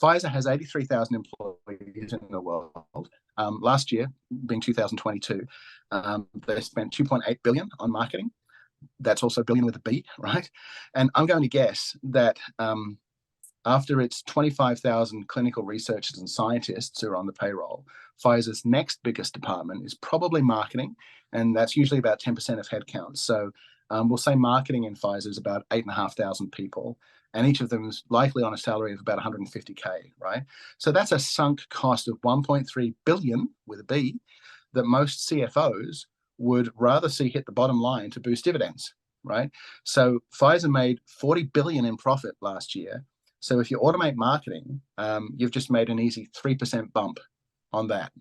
Pfizer has 83,000 employees in the world. Last year, being 2022, they spent 2.8 billion on marketing. That's also billion with a B, right? And I'm going to guess that after its 25,000 clinical researchers and scientists who are on the payroll, Pfizer's next biggest department is probably marketing, and that's usually about 10% of headcount. So we'll say marketing in Pfizer is about 8,500 people, and each of them is likely on a salary of about 150K, right? So that's a sunk cost of 1.3 billion with a B that most CFOs would rather see hit the bottom line to boost dividends, right? So Pfizer made 40 billion in profit last year. So if you automate marketing, you've just made an easy 3% bump on that,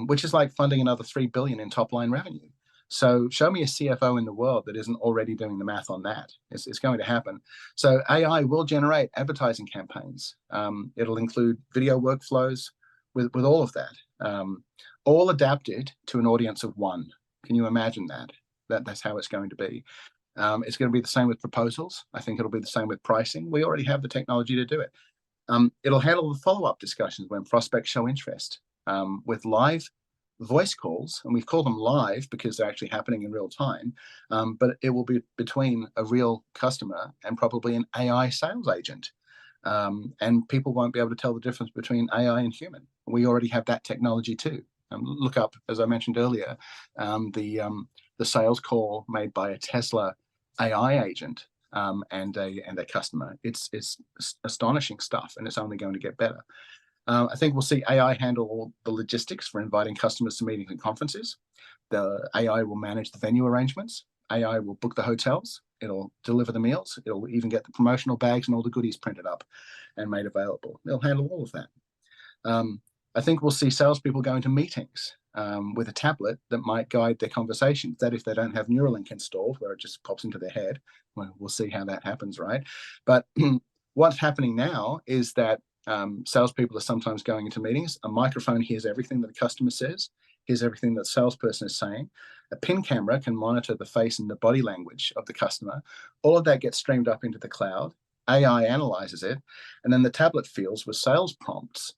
which is like funding another 3 billion in top line revenue. So show me a CFO in the world that isn't already doing the math on that. It's going to happen. So AI will generate advertising campaigns. It'll include video workflows with all of that, all adapted to an audience of one. Can you imagine that? That's how it's going to be. It's going to be the same with proposals. I think it'll be the same with pricing. We already have the technology to do it. It'll handle the follow-up discussions when prospects show interest with live voice calls, and we've called them live because they're actually happening in real time, but it will be between a real customer and probably an AI sales agent. And people won't be able to tell the difference between AI and human. We already have that technology too. Look up, as I mentioned earlier, the sales call made by a Tesla AI agent and a customer. It's astonishing stuff, and it's only going to get better. I think we'll see AI handle all the logistics for inviting customers to meetings and conferences. The AI will manage the venue arrangements. AI will book the hotels. It'll deliver the meals. It'll even get the promotional bags and all the goodies printed up and made available. It'll handle all of that. I think we'll see salespeople going to meetings with a tablet that might guide their conversations. That if they don't have Neuralink installed, where it just pops into their head, we'll see how that happens, right? But what's happening now is that salespeople are sometimes going into meetings. A microphone hears everything that a customer says, hears everything that the salesperson is saying. A pin camera can monitor the face and the body language of the customer. All of that gets streamed up into the cloud. AI analyzes it, and then the tablet fields with sales prompts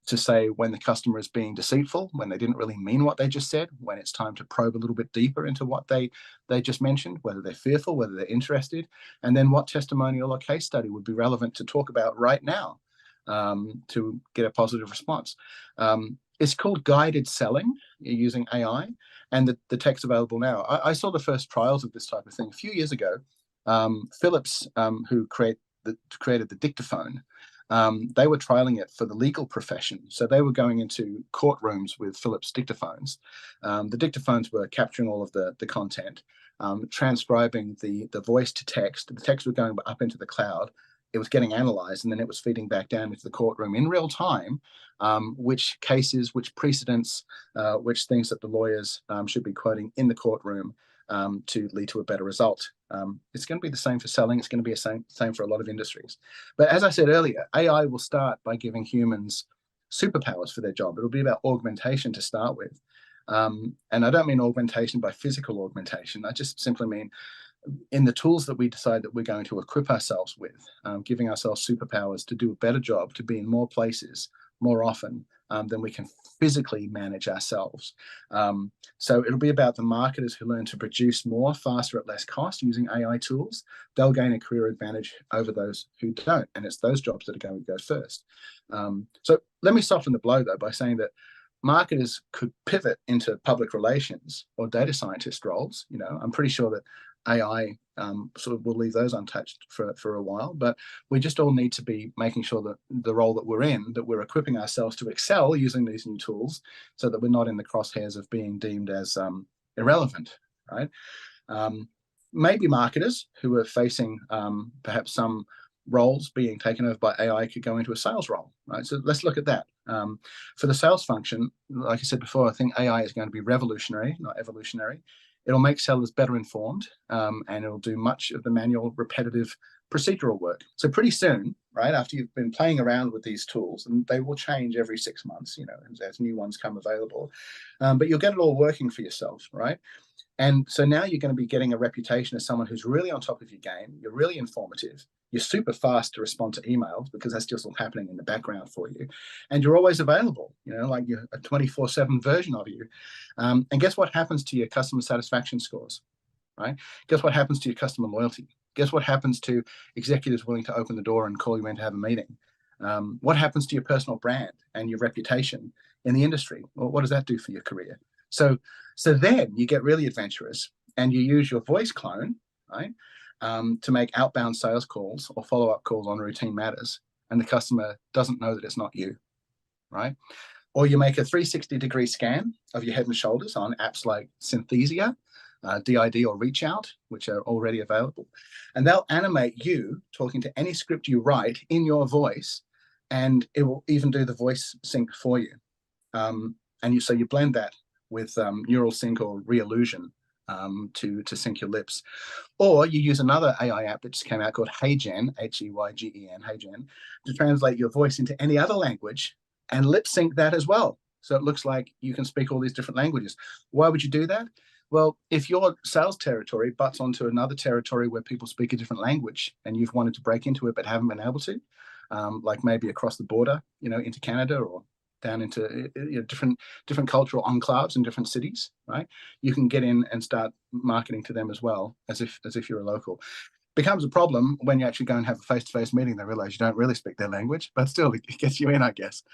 to say when the customer is being deceitful, when they didn't really mean what they just said, when it's time to probe a little bit deeper into what they just mentioned, whether they're fearful, whether they're interested, and then what testimonial or case study would be relevant to talk about right now to get a positive response. It's called guided selling using AI, and the tech's available now. I saw the first trials of this type of thing a few years ago. Philips, who created the dictaphone, they were trialing it for the legal profession. So they were going into courtrooms with Philips dictaphones. The dictaphones were capturing all of the content, transcribing the voice to text. The text was going up into the cloud, it was getting analyzed, and then it was feeding back down into the courtroom in real time, which cases, which precedents, which things that the lawyers should be quoting in the courtroom to lead to a better result. It's going to be the same for selling. It's going to be the same for a lot of industries. But as I said earlier, AI will start by giving humans superpowers for their job. It'll be about augmentation to start with. And I don't mean augmentation by physical augmentation. I just simply mean in the tools that we decide that we're going to equip ourselves with, giving ourselves superpowers to do a better job, to be in more places more often than we can physically manage ourselves. So it'll be about the marketers who learn to produce more, faster, at less cost using AI tools. They'll gain a career advantage over those who don't, and it's those jobs that are going to go first. So let me soften the blow, though, by saying that marketers could pivot into public relations or data scientist roles. I'm pretty sure that AI sort of will leave those untouched for a while, but we just all need to be making sure that the role that we're in, that we're equipping ourselves to excel using these new tools so that we're not in the crosshairs of being deemed as irrelevant, right? Maybe marketers who are facing perhaps some roles being taken over by AI could go into a sales role, right? So let's look at that. For the sales function, like I said before, I think AI is going to be revolutionary, not evolutionary. It'll make sellers better informed, and it'll do much of the manual, repetitive, procedural work. So pretty soon, right, after you've been playing around with these tools, and they will change every 6 months, as new ones come available, but you'll get it all working for yourself, right? And so now you're going to be getting a reputation as someone who's really on top of your game. You're really informative. You're super fast to respond to emails because that's just all happening in the background for you. And you're always available, like you're a 24/7 version of you. And guess what happens to your customer satisfaction scores, right? Guess what happens to your customer loyalty? Guess what happens to executives willing to open the door and call you in to have a meeting? What happens to your personal brand and your reputation in the industry? Well, what does that do for your career? So then you get really adventurous and you use your voice clone, right, to make outbound sales calls or follow-up calls on routine matters, and the customer doesn't know that it's not you, right? Or you make a 360-degree scan of your head and shoulders on apps like Synthesia, DID, or Reach Out, which are already available. And they'll animate you talking to any script you write in your voice, and it will even do the voice sync for you. So you blend that with neural sync or re-illusion to sync your lips. Or you use another AI app that just came out called HeyGen, HeyGen, HeyGen, to translate your voice into any other language and lip sync that as well. So it looks like you can speak all these different languages. Why would you do that? Well, if your sales territory butts onto another territory where people speak a different language and you've wanted to break into it but haven't been able to, like maybe across the border, into Canada or down into different cultural enclaves in different cities, right? You can get in and start marketing to them as well, as if you're a local. Becomes a problem when you actually go and have a face-to-face meeting. They realize you don't really speak their language, but still it gets you in, I guess.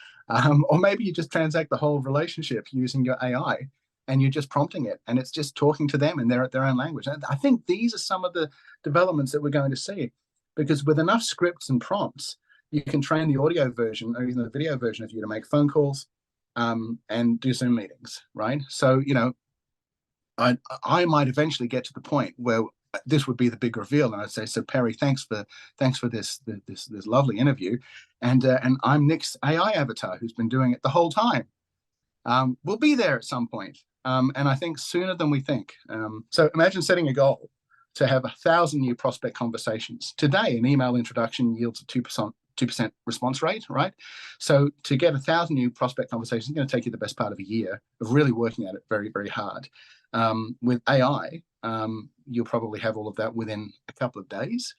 Or maybe you just transact the whole relationship using your AI and you're just prompting it and it's just talking to them in their own language. And I think these are some of the developments that we're going to see, because with enough scripts and prompts, you can train the audio version or even the video version of you to make phone calls and do Zoom meetings, right? So, I might eventually get to the point where this would be the big reveal, and I'd say, so Perry, thanks for this lovely interview, and I'm Nic's AI avatar who's been doing it the whole time. We'll be there at some point, and I think sooner than we think. So imagine setting a goal to have 1,000 new prospect conversations. Today, an email introduction yields a 2% response rate, right? So to get 1,000 new prospect conversations is going to take you the best part of a year of really working at it very, very hard. With AI, you'll probably have all of that within a couple of days.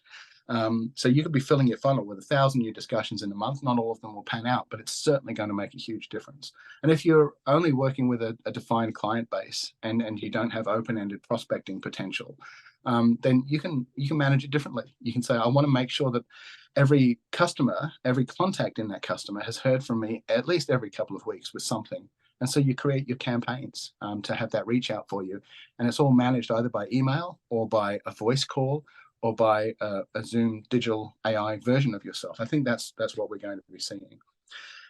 So you could be filling your funnel with 1,000 new discussions in a month. Not all of them will pan out, but it's certainly going to make a huge difference. And if you're only working with a defined client base and you don't have open-ended prospecting potential, then you can manage it differently. You can say, I want to make sure that every customer, every contact in that customer has heard from me at least every couple of weeks with something. And so you create your campaigns to have that reach out for you. And it's all managed either by email or by a voice call or by a Zoom digital AI version of yourself. I think that's what we're going to be seeing.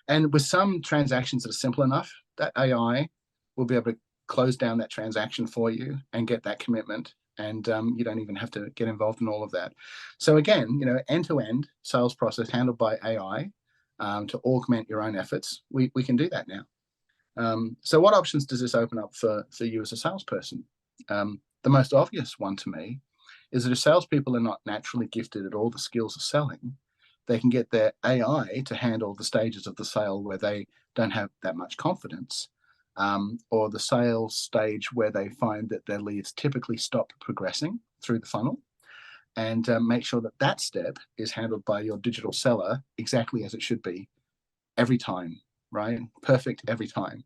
And with some transactions that are simple enough, that AI will be able to close down that transaction for you and get that commitment And you don't even have to get involved in all of that. So again, end-to-end sales process handled by AI to augment your own efforts. We can do that now. So what options does this open up for you as a salesperson? The most obvious one to me is that if salespeople are not naturally gifted at all the skills of selling, they can get their AI to handle the stages of the sale where they don't have that much confidence, or the sales stage where they find that their leads typically stop progressing through the funnel, and make sure that that step is handled by your digital seller exactly as it should be every time, right? Perfect every time,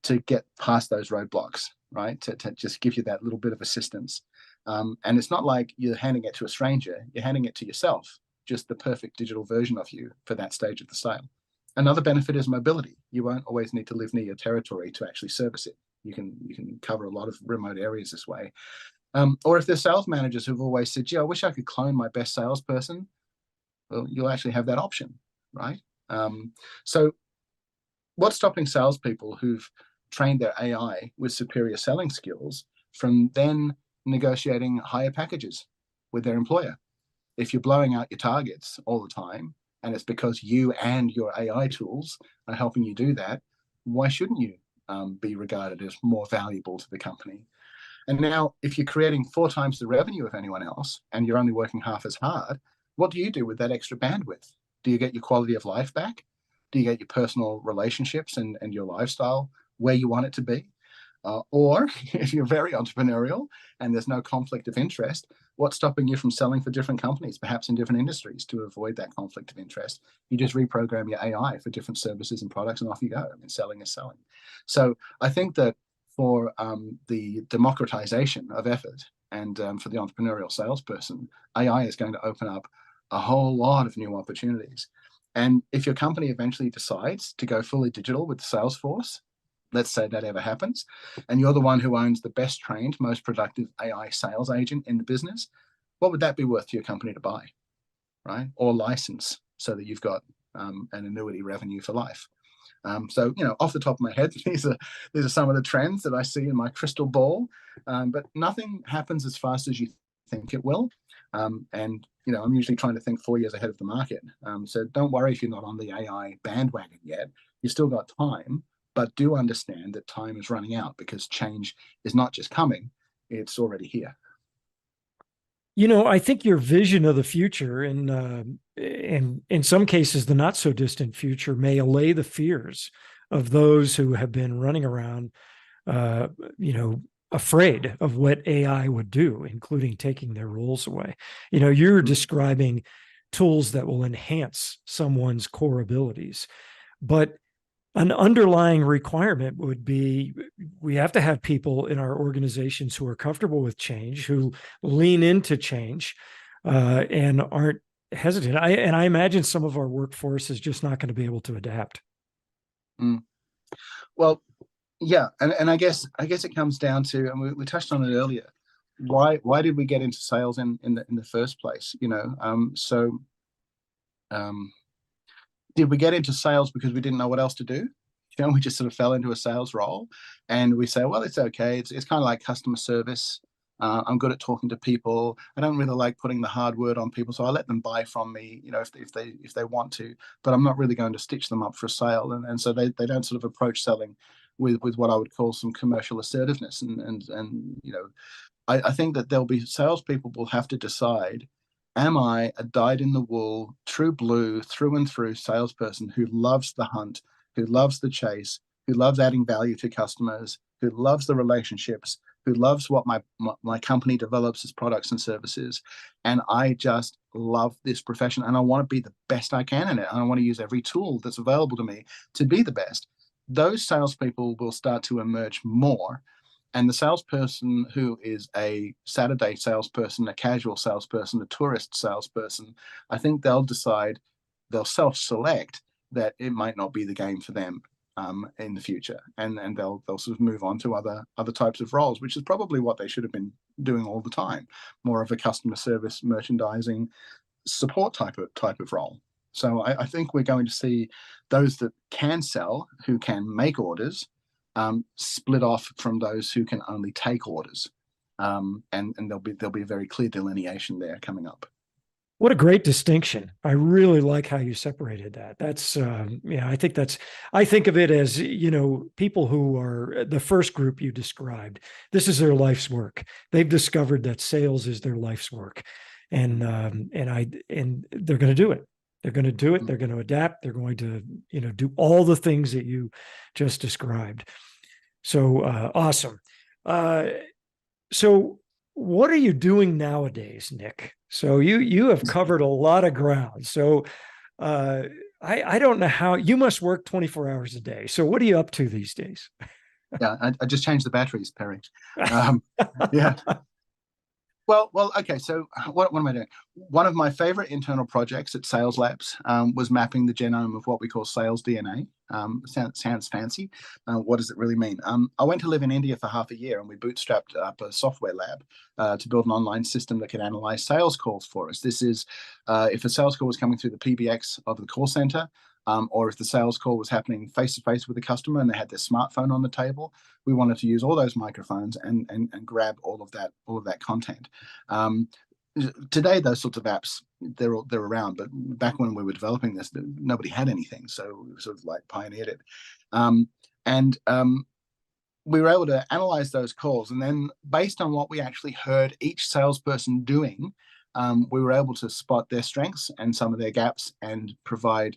to get past those roadblocks, right? To just give you that little bit of assistance. And it's not like you're handing it to a stranger, you're handing it to yourself, just the perfect digital version of you for that stage of the sale. Another benefit is mobility. You won't always need to live near your territory to actually service it. You can cover a lot of remote areas this way. Or if there's sales managers who've always said, gee, I wish I could clone my best salesperson, well, you'll actually have that option, right? So what's stopping salespeople who've trained their AI with superior selling skills from then negotiating higher packages with their employer? If you're blowing out your targets all the time, and it's because you and your AI tools are helping you do that, why shouldn't you be regarded as more valuable to the company? And now, if you're creating 4 times the revenue of anyone else and you're only working half as hard, what do you do with that extra bandwidth? Do you get your quality of life back? Do you get your personal relationships and your lifestyle where you want it to be? Or if you're very entrepreneurial and there's no conflict of interest, what's stopping you from selling for different companies, perhaps in different industries, to avoid that conflict of interest? You just reprogram your AI for different services and products, and off you go. I mean, selling is selling. So I think that for the democratization of effort and for the entrepreneurial salesperson, AI is going to open up a whole lot of new opportunities. And if your company eventually decides to go fully digital with the sales force, let's say that ever happens, and you're the one who owns the best trained, most productive AI sales agent in the business, what would that be worth to your company to buy, right? Or license, so that you've got an annuity revenue for life. So, off the top of my head, these are some of the trends that I see in my crystal ball, but nothing happens as fast as you think it will. And I'm usually trying to think 4 years ahead of the market. So don't worry if you're not on the AI bandwagon yet. You've still got time, but do understand that time is running out, because change is not just coming, it's already here. I think your vision of the future, and in some cases, the not so distant future, may allay the fears of those who have been running around, afraid of what AI would do, including taking their roles away. You're describing tools that will enhance someone's core abilities, but an underlying requirement would be we have to have people in our organizations who are comfortable with change, who lean into change, and aren't hesitant. I imagine some of our workforce is just not going to be able to adapt. Well, yeah, and I guess it comes down to, and we touched on it earlier, why did we get into sales in the first place? Did we get into sales because we didn't know what else to do? We just sort of fell into a sales role, and we say, well, it's okay. It's kind of like customer service. I'm good at talking to people. I don't really like putting the hard word on people, so I let them buy from me, if they want to. But I'm not really going to stitch them up for a sale, and so they don't sort of approach selling with what I would call some commercial assertiveness. I think that there'll be salespeople will have to decide, am I a dyed-in-the-wool, true blue, through and through salesperson who loves the hunt, who loves the chase, who loves adding value to customers, who loves the relationships, who loves what my company develops as products and services, and I just love this profession, and I want to be the best I can in it, and I want to use every tool that's available to me to be the best. Those salespeople will start to emerge more. And the salesperson who is a Saturday salesperson, a casual salesperson, a tourist salesperson, I think they'll self-select that it might not be the game for them in the future, and they'll sort of move on to other types of roles, which is probably what they should have been doing all the time, more of a customer service, merchandising, support type of role. So I think we're going to see those that can sell, who can make orders, split off from those who can only take orders. and there'll be a very clear delineation there coming up. What a great distinction. I really like how you separated that. That's, yeah, I think of it as, people who are the first group you described. This is their life's work. They've discovered that sales is their life's work. And they're going to do it. They're going to do it. They're going to adapt. They're going to, do all the things that you just described. So awesome. So what are you doing nowadays, Nic? So you have covered a lot of ground. So I don't know how you must work 24 hours a day. So what are you up to these days? Yeah, I just changed the batteries, Perry. Yeah. Well, okay. So what am I doing? One of my favorite internal projects at SalesLabs was mapping the genome of what we call sales DNA. Sounds fancy. What does it really mean? I went to live in India for half a year, and we bootstrapped up a software lab to build an online system that could analyze sales calls for us. This is if a sales call was coming through the PBX of the call center, or if the sales call was happening face to face with the customer and they had their smartphone on the table, we wanted to use all those microphones and grab all of that content. Today, those sorts of apps, they're around, but back when we were developing this, nobody had anything, so we sort of like pioneered it. We were able to analyze those calls, and then based on what we actually heard each salesperson doing, we were able to spot their strengths and some of their gaps and provide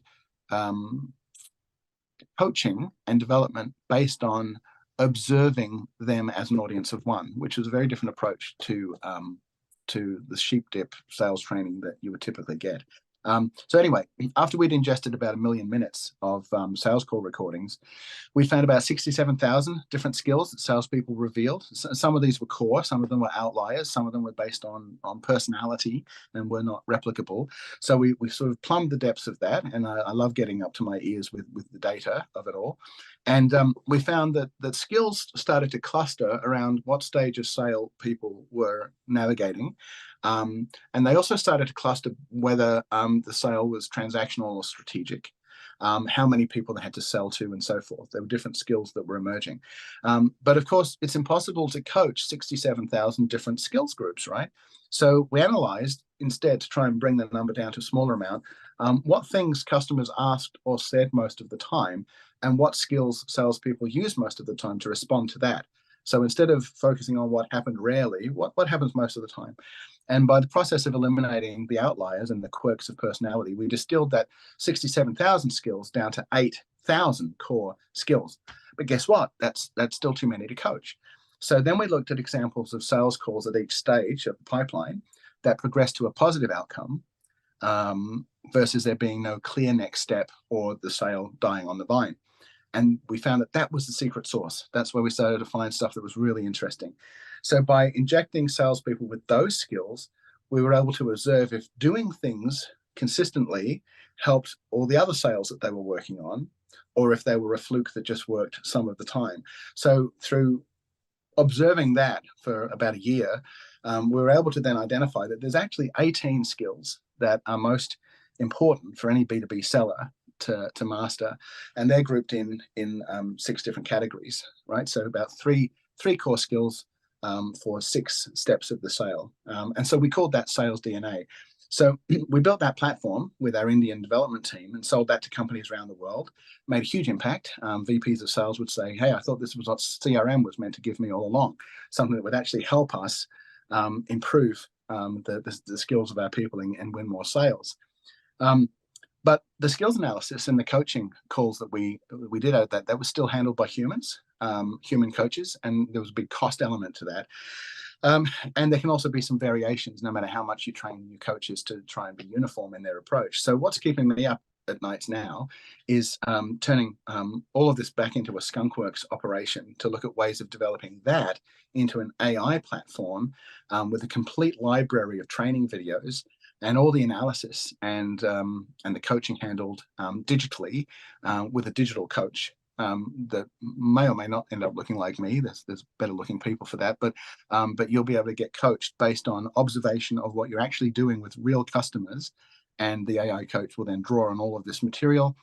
coaching and development based on observing them as an audience of one, which is a very different approach to the sheep dip sales training that you would typically get. So anyway, after we'd ingested about 1 million minutes of sales call recordings, we found about 67,000 different skills that salespeople revealed. Some of these were core, some of them were outliers, some of them were based on personality and were not replicable. So we sort of plumbed the depths of that, and I love getting up to my ears with the data of it all. And we found that skills started to cluster around what stage of sale people were navigating. And they also started to cluster whether the sale was transactional or strategic, how many people they had to sell to, and so forth. There were different skills that were emerging. But of course, it's impossible to coach 67,000 different skills groups, right? So we analyzed instead to try and bring the number down to a smaller amount, what things customers asked or said most of the time, and what skills salespeople use most of the time to respond to that. So instead of focusing on what happened rarely, what happens most of the time? And by the process of eliminating the outliers and the quirks of personality, we distilled that 67,000 skills down to 8,000 core skills. But guess what? That's still too many to coach. So then we looked at examples of sales calls at each stage of the pipeline that progressed to a positive outcome, versus there being no clear next step or the sale dying on the vine. And we found that was the secret sauce. That's where we started to find stuff that was really interesting. So by injecting salespeople with those skills, we were able to observe if doing things consistently helped all the other sales that they were working on, or if they were a fluke that just worked some of the time. So through observing that for about a year, we were able to then identify that there's actually 18 skills that are most important for any B2B seller to master, and they're grouped in 6 different categories, right? So about three core skills for 6 steps of the sale, and so we called that sales DNA. So we built that platform with our Indian development team and sold that to companies around the world. Made a huge impact. VPs of sales would say, "Hey, I thought this was what CRM was meant to give me all along, something that would actually help us improve the skills of our people and win more sales." But the skills analysis and the coaching calls that we did out that was still handled by humans, human coaches, and there was a big cost element to that. And there can also be some variations, no matter how much you train your coaches to try and be uniform in their approach. So what's keeping me up at nights now is turning all of this back into a skunkworks operation to look at ways of developing that into an AI platform with a complete library of training videos and all the analysis and the coaching handled digitally with a digital coach that may or may not end up looking like me. There's better looking people for that, but you'll be able to get coached based on observation of what you're actually doing with real customers, and the AI coach will then draw on all of this material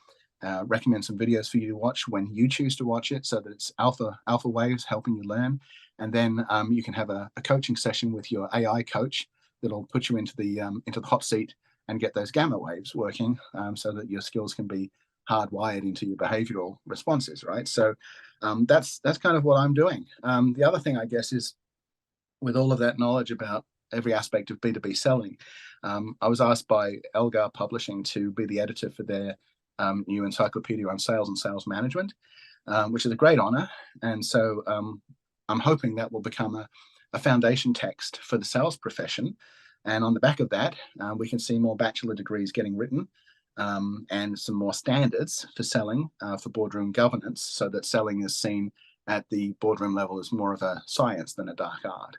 recommend some videos for you to watch when you choose to watch it, so that it's alpha waves helping you learn. And then you can have a coaching session with your AI coach that'll put you into the hot seat and get those gamma waves working, so that your skills can be hardwired into your behavioral responses, right? So that's kind of what I'm doing. The other thing, I guess, is with all of that knowledge about every aspect of B2B selling, I was asked by Elgar Publishing to be the editor for their new encyclopedia on sales and sales management, which is a great honor. And so I'm hoping that will become a foundation text for the sales profession. And on the back of that, we can see more bachelor degrees getting written, and some more standards for selling, for boardroom governance, so that selling is seen at the boardroom level as more of a science than a dark art.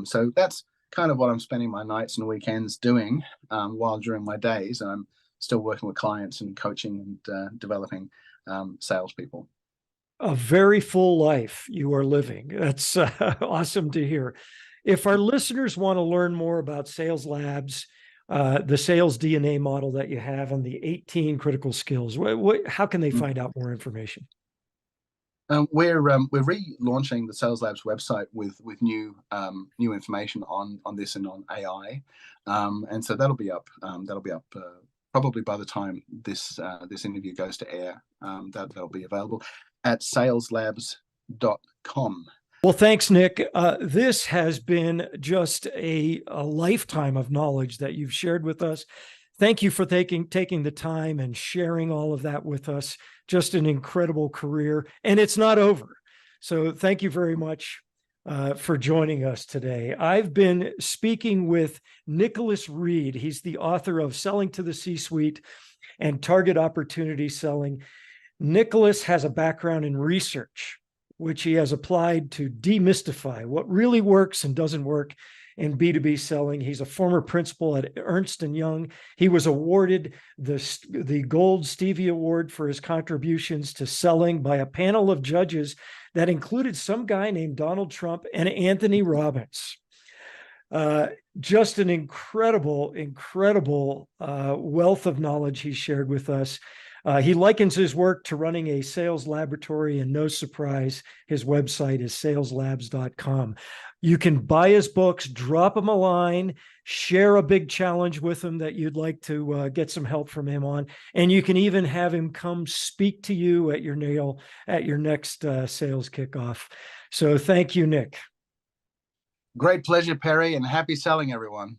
So that's kind of what I'm spending my nights and weekends doing, while during my days I'm still working with clients and coaching and developing salespeople. A very full life you are living. That's awesome to hear. If our listeners want to learn more about SalesLabs, the sales DNA model that you have, and the 18 critical skills, how can they find out more information? We're relaunching the SalesLabs website with new information on this and on AI, and so that'll be up. Probably by the time this interview goes to air. That'll be available at SalesLabs.com. Well, thanks, Nic. This has been just a lifetime of knowledge that you've shared with us. Thank you for taking the time and sharing all of that with us. Just an incredible career, and it's not over. So thank you very much for joining us today. I've been speaking with Nic Read. He's the author of Selling to the C-Suite and Target Opportunity Selling. Nicholas has a background in research, which he has applied to demystify what really works and doesn't work in B2B selling. He's a former principal at Ernst & Young. He was awarded the Gold Stevie Award for his contributions to selling by a panel of judges that included some guy named Donald Trump and Anthony Robbins. Just an incredible wealth of knowledge he shared with us. He likens his work to running a sales laboratory, and no surprise, his website is SalesLabs.com. You can buy his books, drop him a line, share a big challenge with him that you'd like to get some help from him on, and you can even have him come speak to you at your next sales kickoff. So thank you, Nic. Great pleasure, Perry, and happy selling, everyone.